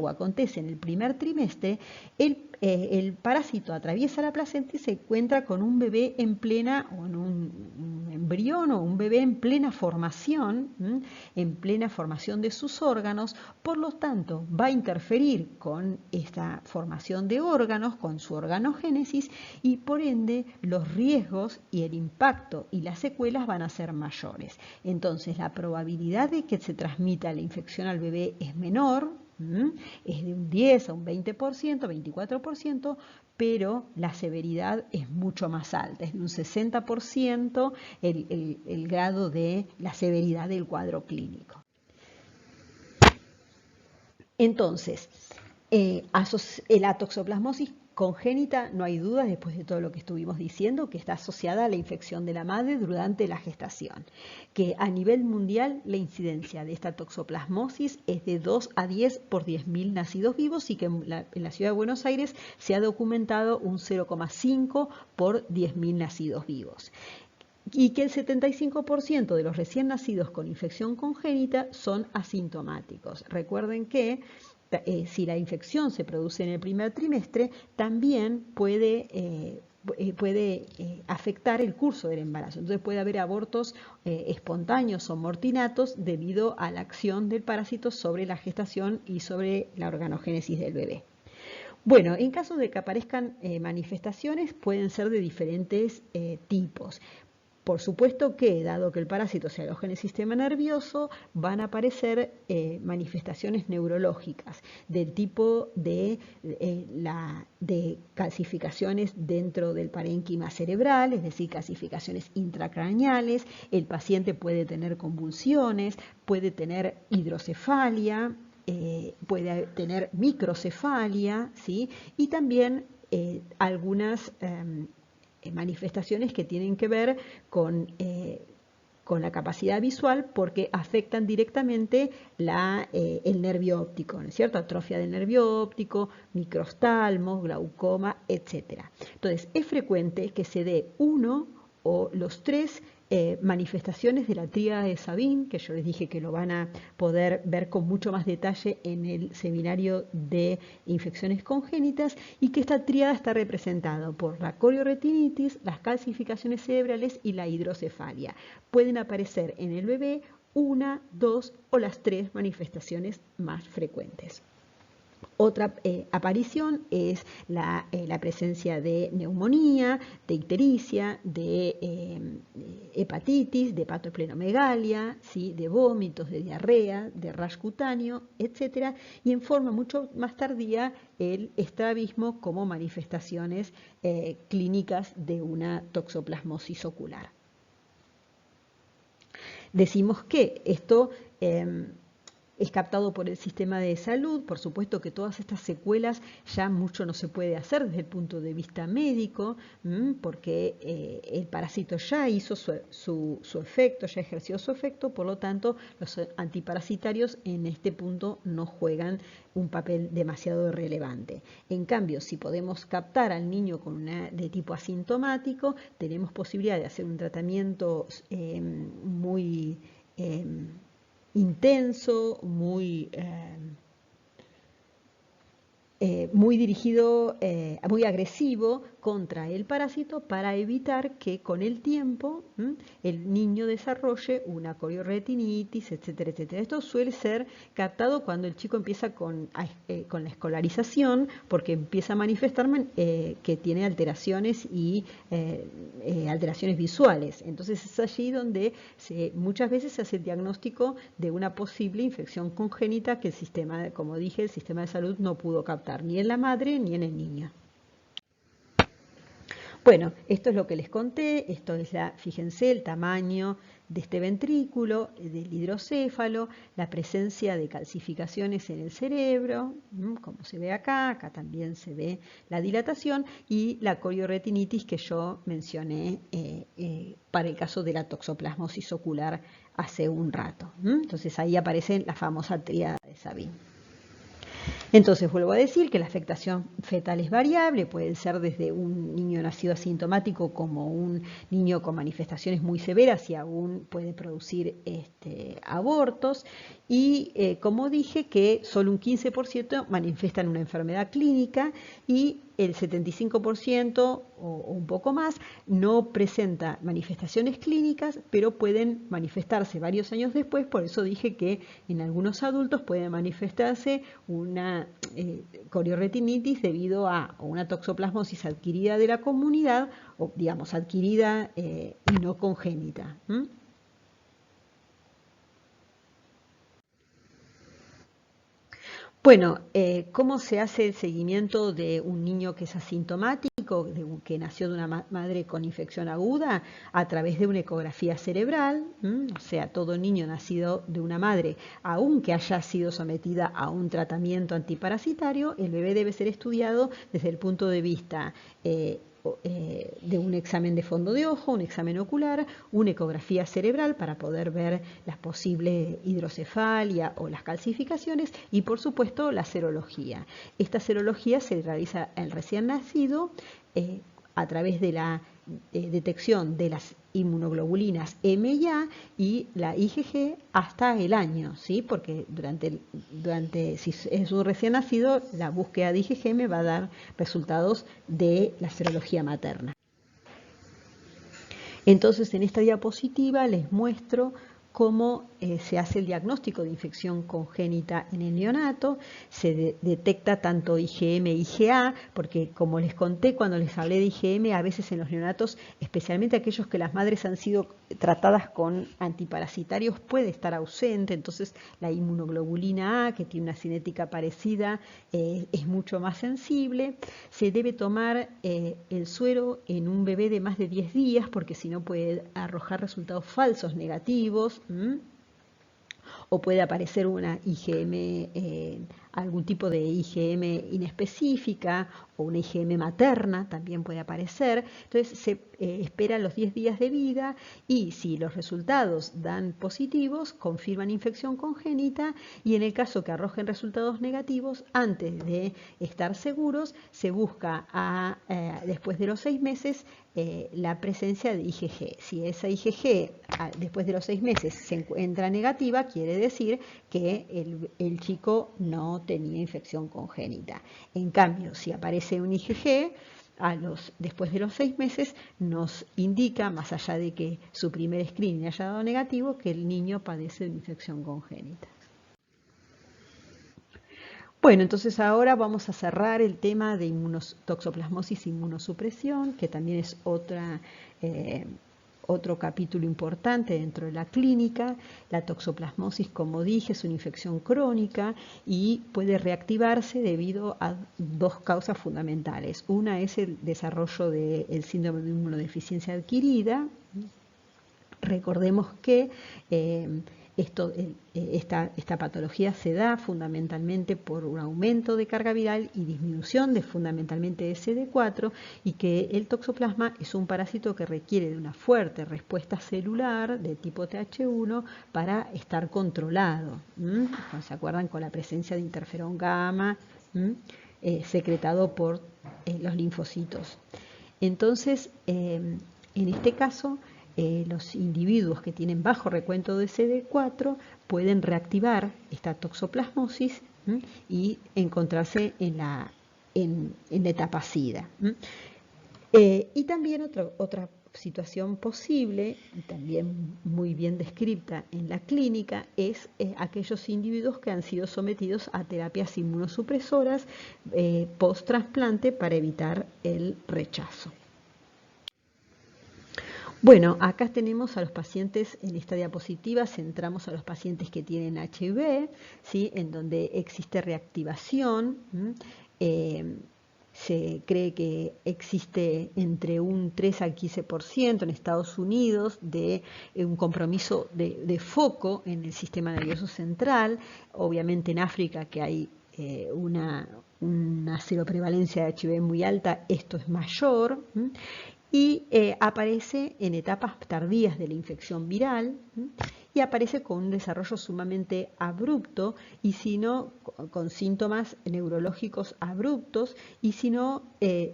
o acontece en el primer trimestre, el parásito atraviesa la placenta y se encuentra con un bebé en plena, o en un embrión o un bebé en plena formación de sus órganos, por lo tanto va a interferir con esta formación de órganos, con su organogénesis, y por ende los riesgos y el impacto y las secuelas van a ser mayores. Entonces la probabilidad de que se transmita la infección al bebé es menor, es de un 10 a un 20%, 24%, pero la severidad es mucho más alta, es de un 60% el grado de la severidad del cuadro clínico. Entonces, la toxoplasmosis congénita, no hay dudas, después de todo lo que estuvimos diciendo, que está asociada a la infección de la madre durante la gestación, que a nivel mundial la incidencia de esta toxoplasmosis es de 2 a 10 por 10.000 nacidos vivos y que en la ciudad de Buenos Aires se ha documentado un 0,5 por 10.000 nacidos vivos. y que el 75% de los recién nacidos con infección congénita son asintomáticos. Recuerden que si la infección se produce en el primer trimestre, también puede afectar el curso del embarazo. Entonces puede haber abortos espontáneos o mortinatos debido a la acción del parásito sobre la gestación y sobre la organogénesis del bebé. Bueno, en caso de que aparezcan manifestaciones, pueden ser de diferentes tipos. Por supuesto que, dado que el parásito se aloja en el sistema nervioso, van a aparecer manifestaciones neurológicas del tipo de calcificaciones dentro del parénquima cerebral, es decir, calcificaciones intracraneales. El paciente puede tener convulsiones, puede tener hidrocefalia, puede tener microcefalia, ¿sí? Y también algunas manifestaciones que tienen que ver con la capacidad visual porque afectan directamente el nervio óptico, ¿no es cierto? Atrofia del nervio óptico, microftalmos, glaucoma, etc. Entonces, es frecuente que se dé uno o los tres manifestaciones de la tríada de Sabin, que yo les dije que lo van a poder ver con mucho más detalle en el seminario de infecciones congénitas, y que esta tríada está representada por la corioretinitis, las calcificaciones cerebrales y la hidrocefalia. Pueden aparecer en el bebé una, dos o las tres manifestaciones más frecuentes. Otra aparición es la presencia de neumonía, de ictericia, de hepatitis, de hepatoesplenomegalia, ¿sí? De vómitos, de diarrea, de rash cutáneo, etc. Y en forma mucho más tardía el estrabismo como manifestaciones clínicas de una toxoplasmosis ocular. Decimos que esto es captado por el sistema de salud. Por supuesto que todas estas secuelas ya mucho no se puede hacer desde el punto de vista médico, porque el parásito ya hizo su efecto, ya ejerció su efecto, por lo tanto los antiparasitarios en este punto no juegan un papel demasiado relevante. En cambio, si podemos captar al niño de tipo asintomático, tenemos posibilidad de hacer un tratamiento muy intenso, muy dirigido, muy agresivo contra el parásito para evitar que con el tiempo el niño desarrolle una corioretinitis, etcétera, etcétera. Esto suele ser captado cuando el chico empieza con la escolarización, porque empieza a manifestar que tiene alteraciones y alteraciones visuales. Entonces es allí donde muchas veces se hace el diagnóstico de una posible infección congénita que el sistema, como dije, el sistema de salud no pudo captar ni en la madre ni en el niño. Bueno, esto es lo que les conté, esto es fíjense el tamaño de este ventrículo, del hidrocéfalo, la presencia de calcificaciones en el cerebro, como se ve acá también se ve la dilatación y la corioretinitis que yo mencioné para el caso de la toxoplasmosis ocular hace un rato. Entonces ahí aparece la famosa tríada de Sabin. Entonces, vuelvo a decir que la afectación fetal es variable, puede ser desde un niño nacido asintomático como un niño con manifestaciones muy severas y aún puede producir abortos. Y como dije, que solo un 15% manifiestan una enfermedad clínica y el 75% o un poco más no presenta manifestaciones clínicas, pero pueden manifestarse varios años después. Por eso dije que en algunos adultos puede manifestarse una corioretinitis debido a una toxoplasmosis adquirida de la comunidad, o digamos adquirida y no congénita. Bueno, ¿cómo se hace el seguimiento de un niño que es asintomático, que nació de una madre con infección aguda? A través de una ecografía cerebral, o sea, todo niño nacido de una madre, aunque haya sido sometida a un tratamiento antiparasitario, el bebé debe ser estudiado desde el punto de vista de un examen de fondo de ojo, un examen ocular, una ecografía cerebral para poder ver la posible hidrocefalia o las calcificaciones y por supuesto la serología. Esta serología se realiza al recién nacido a través de la detección de las inmunoglobulinas M y A y la IgG hasta el año, ¿sí? Porque si es un recién nacido, la búsqueda de IgG me va a dar resultados de la serología materna. Entonces, en esta diapositiva les muestro cómo se hace el diagnóstico de infección congénita en el neonato. Se detecta tanto IgM e IgA, porque como les conté cuando les hablé de IgM, a veces en los neonatos, especialmente aquellos que las madres han sido tratadas con antiparasitarios, puede estar ausente. Entonces la inmunoglobulina A, que tiene una cinética parecida, es mucho más sensible. Se debe tomar el suero en un bebé de más de 10 días, porque si no puede arrojar resultados falsos negativos. O puede aparecer una IgM, algún tipo de IgM inespecífica o una IgM materna también puede aparecer. Entonces se espera los 10 días de vida y si los resultados dan positivos, confirman infección congénita y en el caso que arrojen resultados negativos, antes de estar seguros, se busca después de los 6 meses la presencia de IgG. Si esa IgG después de los 6 meses se encuentra negativa, quiere decir que el chico no tenía infección congénita. En cambio, si aparece un IgG después de los 6 meses, nos indica, más allá de que su primer screening haya dado negativo, que el niño padece de una infección congénita. Bueno, entonces ahora vamos a cerrar el tema de toxoplasmosis e inmunosupresión, que también es otro capítulo importante dentro de la clínica. La toxoplasmosis, como dije, es una infección crónica y puede reactivarse debido a dos causas fundamentales. Una es el desarrollo del síndrome de inmunodeficiencia adquirida. Recordemos que esta patología se da fundamentalmente por un aumento de carga viral y disminución de fundamentalmente de CD4 y que el toxoplasma es un parásito que requiere de una fuerte respuesta celular de tipo Th1 para estar controlado. ¿Se acuerdan? Con la presencia de interferón gamma secretado por los linfocitos. Entonces, en este caso, los individuos que tienen bajo recuento de CD4 pueden reactivar esta toxoplasmosis y encontrarse en la etapa SIDA. Y también otra situación posible, también muy bien descrita en la clínica, es aquellos individuos que han sido sometidos a terapias inmunosupresoras post-trasplante para evitar el rechazo. Bueno, acá tenemos a los pacientes, en esta diapositiva centramos a los pacientes que tienen HIV, ¿sí? En donde existe reactivación. Se cree que existe entre un 3 al 15% en Estados Unidos de un compromiso de foco en el sistema nervioso central. Obviamente en África, que hay una seroprevalencia de HIV muy alta, esto es mayor. Y aparece en etapas tardías de la infección viral y aparece con un desarrollo sumamente abrupto y si no con síntomas neurológicos abruptos y si no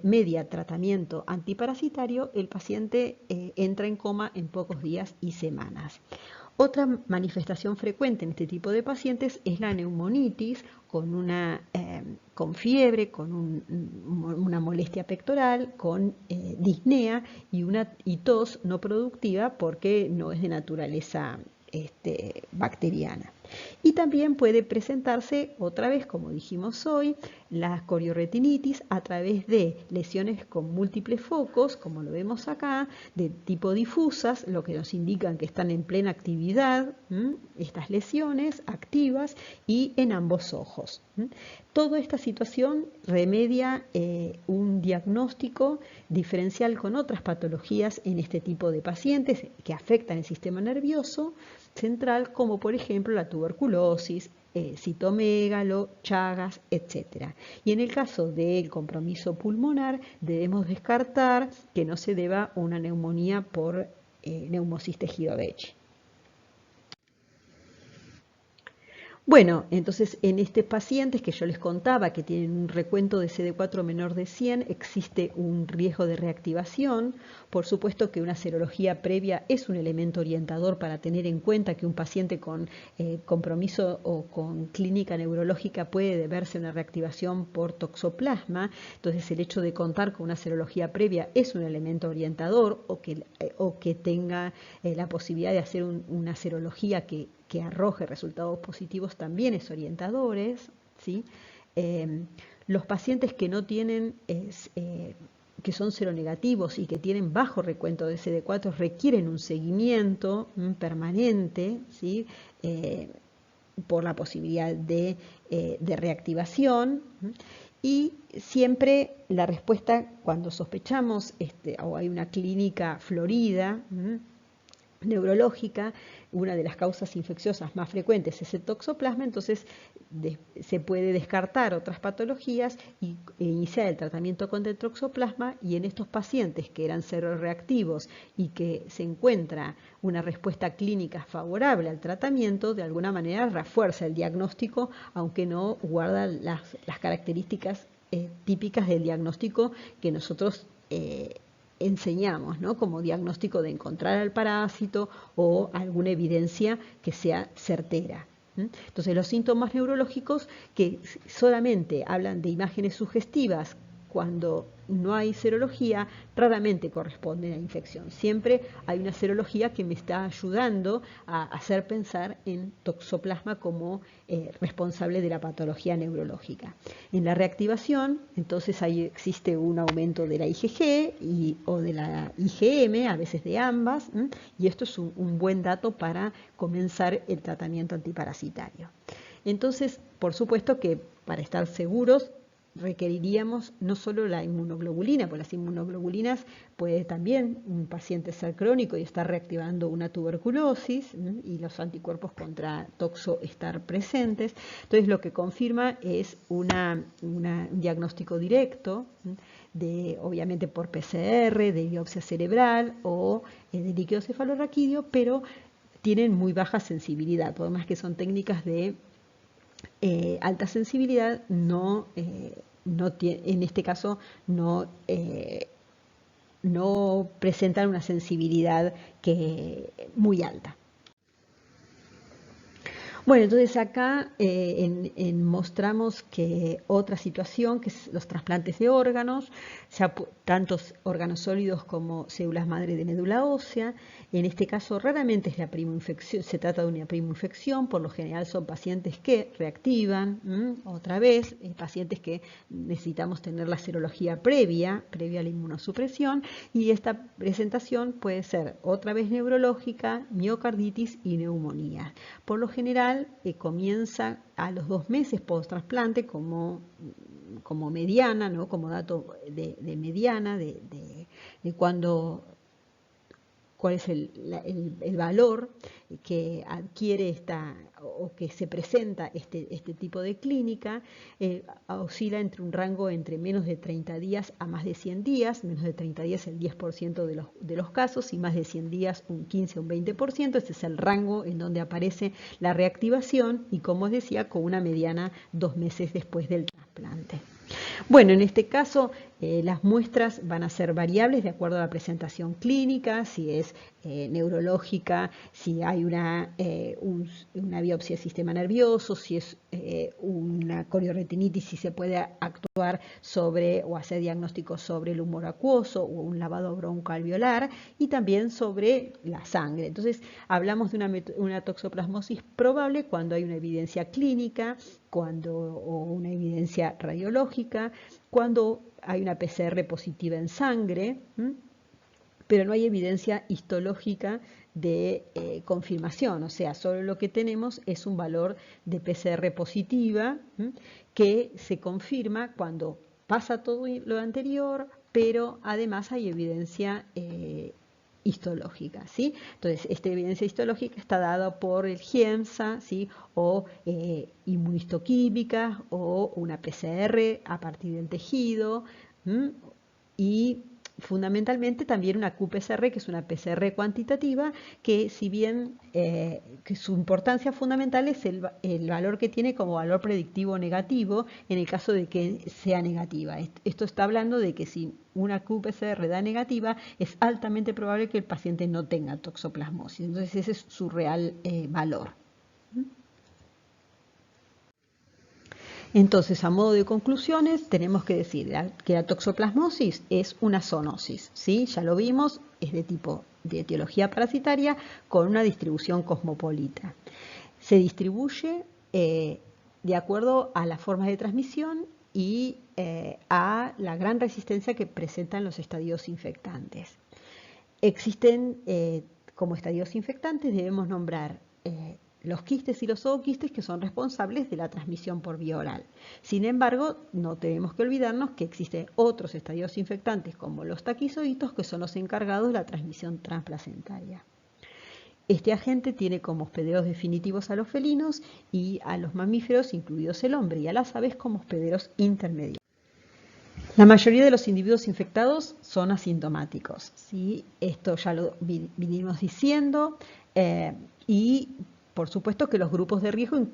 media tratamiento antiparasitario, el paciente entra en coma en pocos días y semanas. Otra manifestación frecuente en este tipo de pacientes es la neumonitis con fiebre, con una molestia pectoral, con disnea y tos no productiva porque no es de naturaleza bacteriana. Y también puede presentarse otra vez, como dijimos hoy, la corioretinitis a través de lesiones con múltiples focos, como lo vemos acá, de tipo difusas, lo que nos indican que están en plena actividad, estas lesiones activas y en ambos ojos. Toda esta situación remedia un diagnóstico diferencial con otras patologías en este tipo de pacientes que afectan el sistema nervioso central, como por ejemplo la tuberculosis, citomégalo, Chagas, etc. Y en el caso del compromiso pulmonar, debemos descartar que no se deba a una neumonía por neumosis tejido Beche. Bueno, entonces en estos pacientes que yo les contaba que tienen un recuento de CD4 menor de 100, existe un riesgo de reactivación. Por supuesto que una serología previa es un elemento orientador para tener en cuenta que un paciente con compromiso o con clínica neurológica puede deberse a una reactivación por toxoplasma. Entonces el hecho de contar con una serología previa es un elemento orientador, o que tenga la posibilidad de hacer una serología que arroje resultados positivos también es orientadores, ¿sí? Los pacientes que no tienen, que son seronegativos y que tienen bajo recuento de CD4 requieren un seguimiento permanente, ¿sí? Por la posibilidad de reactivación. Y siempre la respuesta cuando sospechamos o hay una clínica florida neurológica, una de las causas infecciosas más frecuentes es el toxoplasma, entonces se puede descartar otras patologías e iniciar el tratamiento contra el toxoplasma, y en estos pacientes que eran seroreactivos y que se encuentra una respuesta clínica favorable al tratamiento, de alguna manera refuerza el diagnóstico, aunque no guarda las características típicas del diagnóstico que nosotros enseñamos, ¿no? Como diagnóstico de encontrar al parásito o alguna evidencia que sea certera. Entonces los síntomas neurológicos que solamente hablan de imágenes sugestivas cuando no hay serología, raramente corresponden a infección. Siempre hay una serología que me está ayudando a hacer pensar en toxoplasma como responsable de la patología neurológica. En la reactivación, entonces ahí existe un aumento de la IgG o de la IgM, a veces de ambas, y esto es un buen dato para comenzar el tratamiento antiparasitario. Entonces, por supuesto que para estar seguros, requeriríamos no solo la inmunoglobulina, porque las inmunoglobulinas puede también un paciente ser crónico y estar reactivando una tuberculosis y los anticuerpos contra toxo estar presentes. Entonces lo que confirma es un diagnóstico directo, obviamente por PCR, de biopsia cerebral o de líquido cefalorraquídeo, pero tienen muy baja sensibilidad, por más que son técnicas de alta sensibilidad, en este caso no presentan una sensibilidad muy alta. Bueno, entonces acá mostramos que otra situación, que es los trasplantes de órganos, tantos órganos sólidos como células madre de médula ósea. En este caso raramente es la primoinfección, se trata de una primoinfección, por lo general son pacientes que reactivan, otra vez, pacientes que necesitamos tener la serología previa a la inmunosupresión, y esta presentación puede ser otra vez neurológica, miocarditis y neumonía. Por lo general comienza a los 2 meses post-trasplante como mediana, ¿no? Como dato de mediana, de cuál es el valor que adquiere o que se presenta este tipo de clínica. Oscila entre un rango entre menos de 30 días a más de 100 días, menos de 30 días el 10% de los casos y más de 100 días un 15 o un 20%. Este es el rango en donde aparece la reactivación y, como os decía, con una mediana 2 meses después del trasplante. Bueno, en este caso las muestras van a ser variables de acuerdo a la presentación clínica, si es neurológica, si hay una biopsia del sistema nervioso, si es una corioretinitis, si se puede actuar sobre o hacer diagnósticos sobre el humor acuoso o un lavado broncoalveolar, y también sobre la sangre. Entonces hablamos de una toxoplasmosis probable cuando hay una evidencia clínica, o una evidencia radiológica, cuando hay una PCR positiva en sangre, pero no hay evidencia histológica de confirmación, o sea, solo lo que tenemos es un valor de PCR positiva que se confirma cuando pasa todo lo anterior, pero además hay evidencia histológica, ¿sí? Entonces, esta evidencia histológica está dada por el GIEMSA, ¿sí? O inmunistoquímica o una PCR a partir del tejido, y fundamentalmente también una QPCR, que es una PCR cuantitativa, que si bien que su importancia fundamental es el valor que tiene como valor predictivo negativo en el caso de que sea negativa. Esto está hablando de que si una QPCR da negativa, es altamente probable que el paciente no tenga toxoplasmosis. Entonces ese es su real valor. Entonces, a modo de conclusiones, tenemos que decir que la toxoplasmosis es una zoonosis, ¿sí? Ya lo vimos, es de tipo de etiología parasitaria con una distribución cosmopolita. Se distribuye de acuerdo a las formas de transmisión y a la gran resistencia que presentan los estadios infectantes. Existen como estadios infectantes, debemos nombrar los quistes y los zooquistes, que son responsables de la transmisión por vía oral. Sin embargo, no tenemos que olvidarnos que existen otros estadios infectantes como los taquizoitos, que son los encargados de la transmisión transplacentaria. Este agente tiene como hospederos definitivos a los felinos y a los mamíferos, incluidos el hombre, y a las aves como hospederos intermedios. La mayoría de los individuos infectados son asintomáticos, ¿sí? Esto ya lo vinimos diciendo, y por supuesto que los grupos de riesgo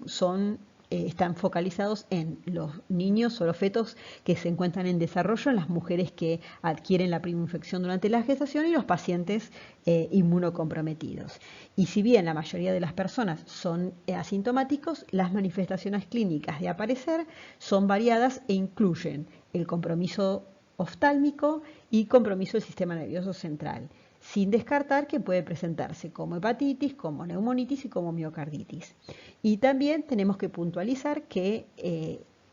están focalizados en los niños o los fetos que se encuentran en desarrollo, en las mujeres que adquieren la prima infección durante la gestación y los pacientes inmunocomprometidos. Y si bien la mayoría de las personas son asintomáticos, las manifestaciones clínicas de aparecer son variadas e incluyen el compromiso oftálmico y compromiso del sistema nervioso central, sin descartar que puede presentarse como hepatitis, como neumonitis y como miocarditis. Y también tenemos que puntualizar que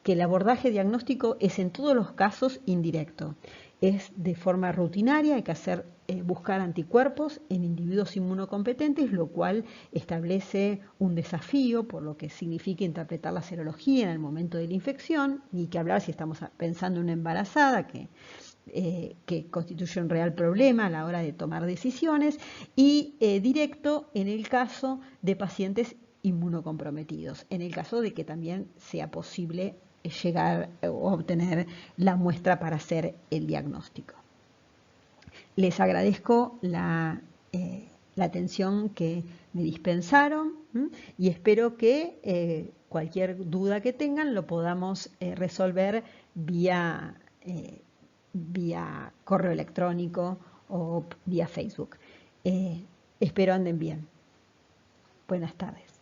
el abordaje diagnóstico es en todos los casos indirecto. Es de forma rutinaria, hay que buscar anticuerpos en individuos inmunocompetentes, lo cual establece un desafío por lo que significa interpretar la serología en el momento de la infección, ni que hablar si estamos pensando en una embarazada que constituye un real problema a la hora de tomar decisiones, y directo en el caso de pacientes inmunocomprometidos, en el caso de que también sea posible llegar o obtener la muestra para hacer el diagnóstico. Les agradezco la atención que me dispensaron y espero que cualquier duda que tengan lo podamos resolver vía correo electrónico o vía Facebook. Espero anden bien. Buenas tardes.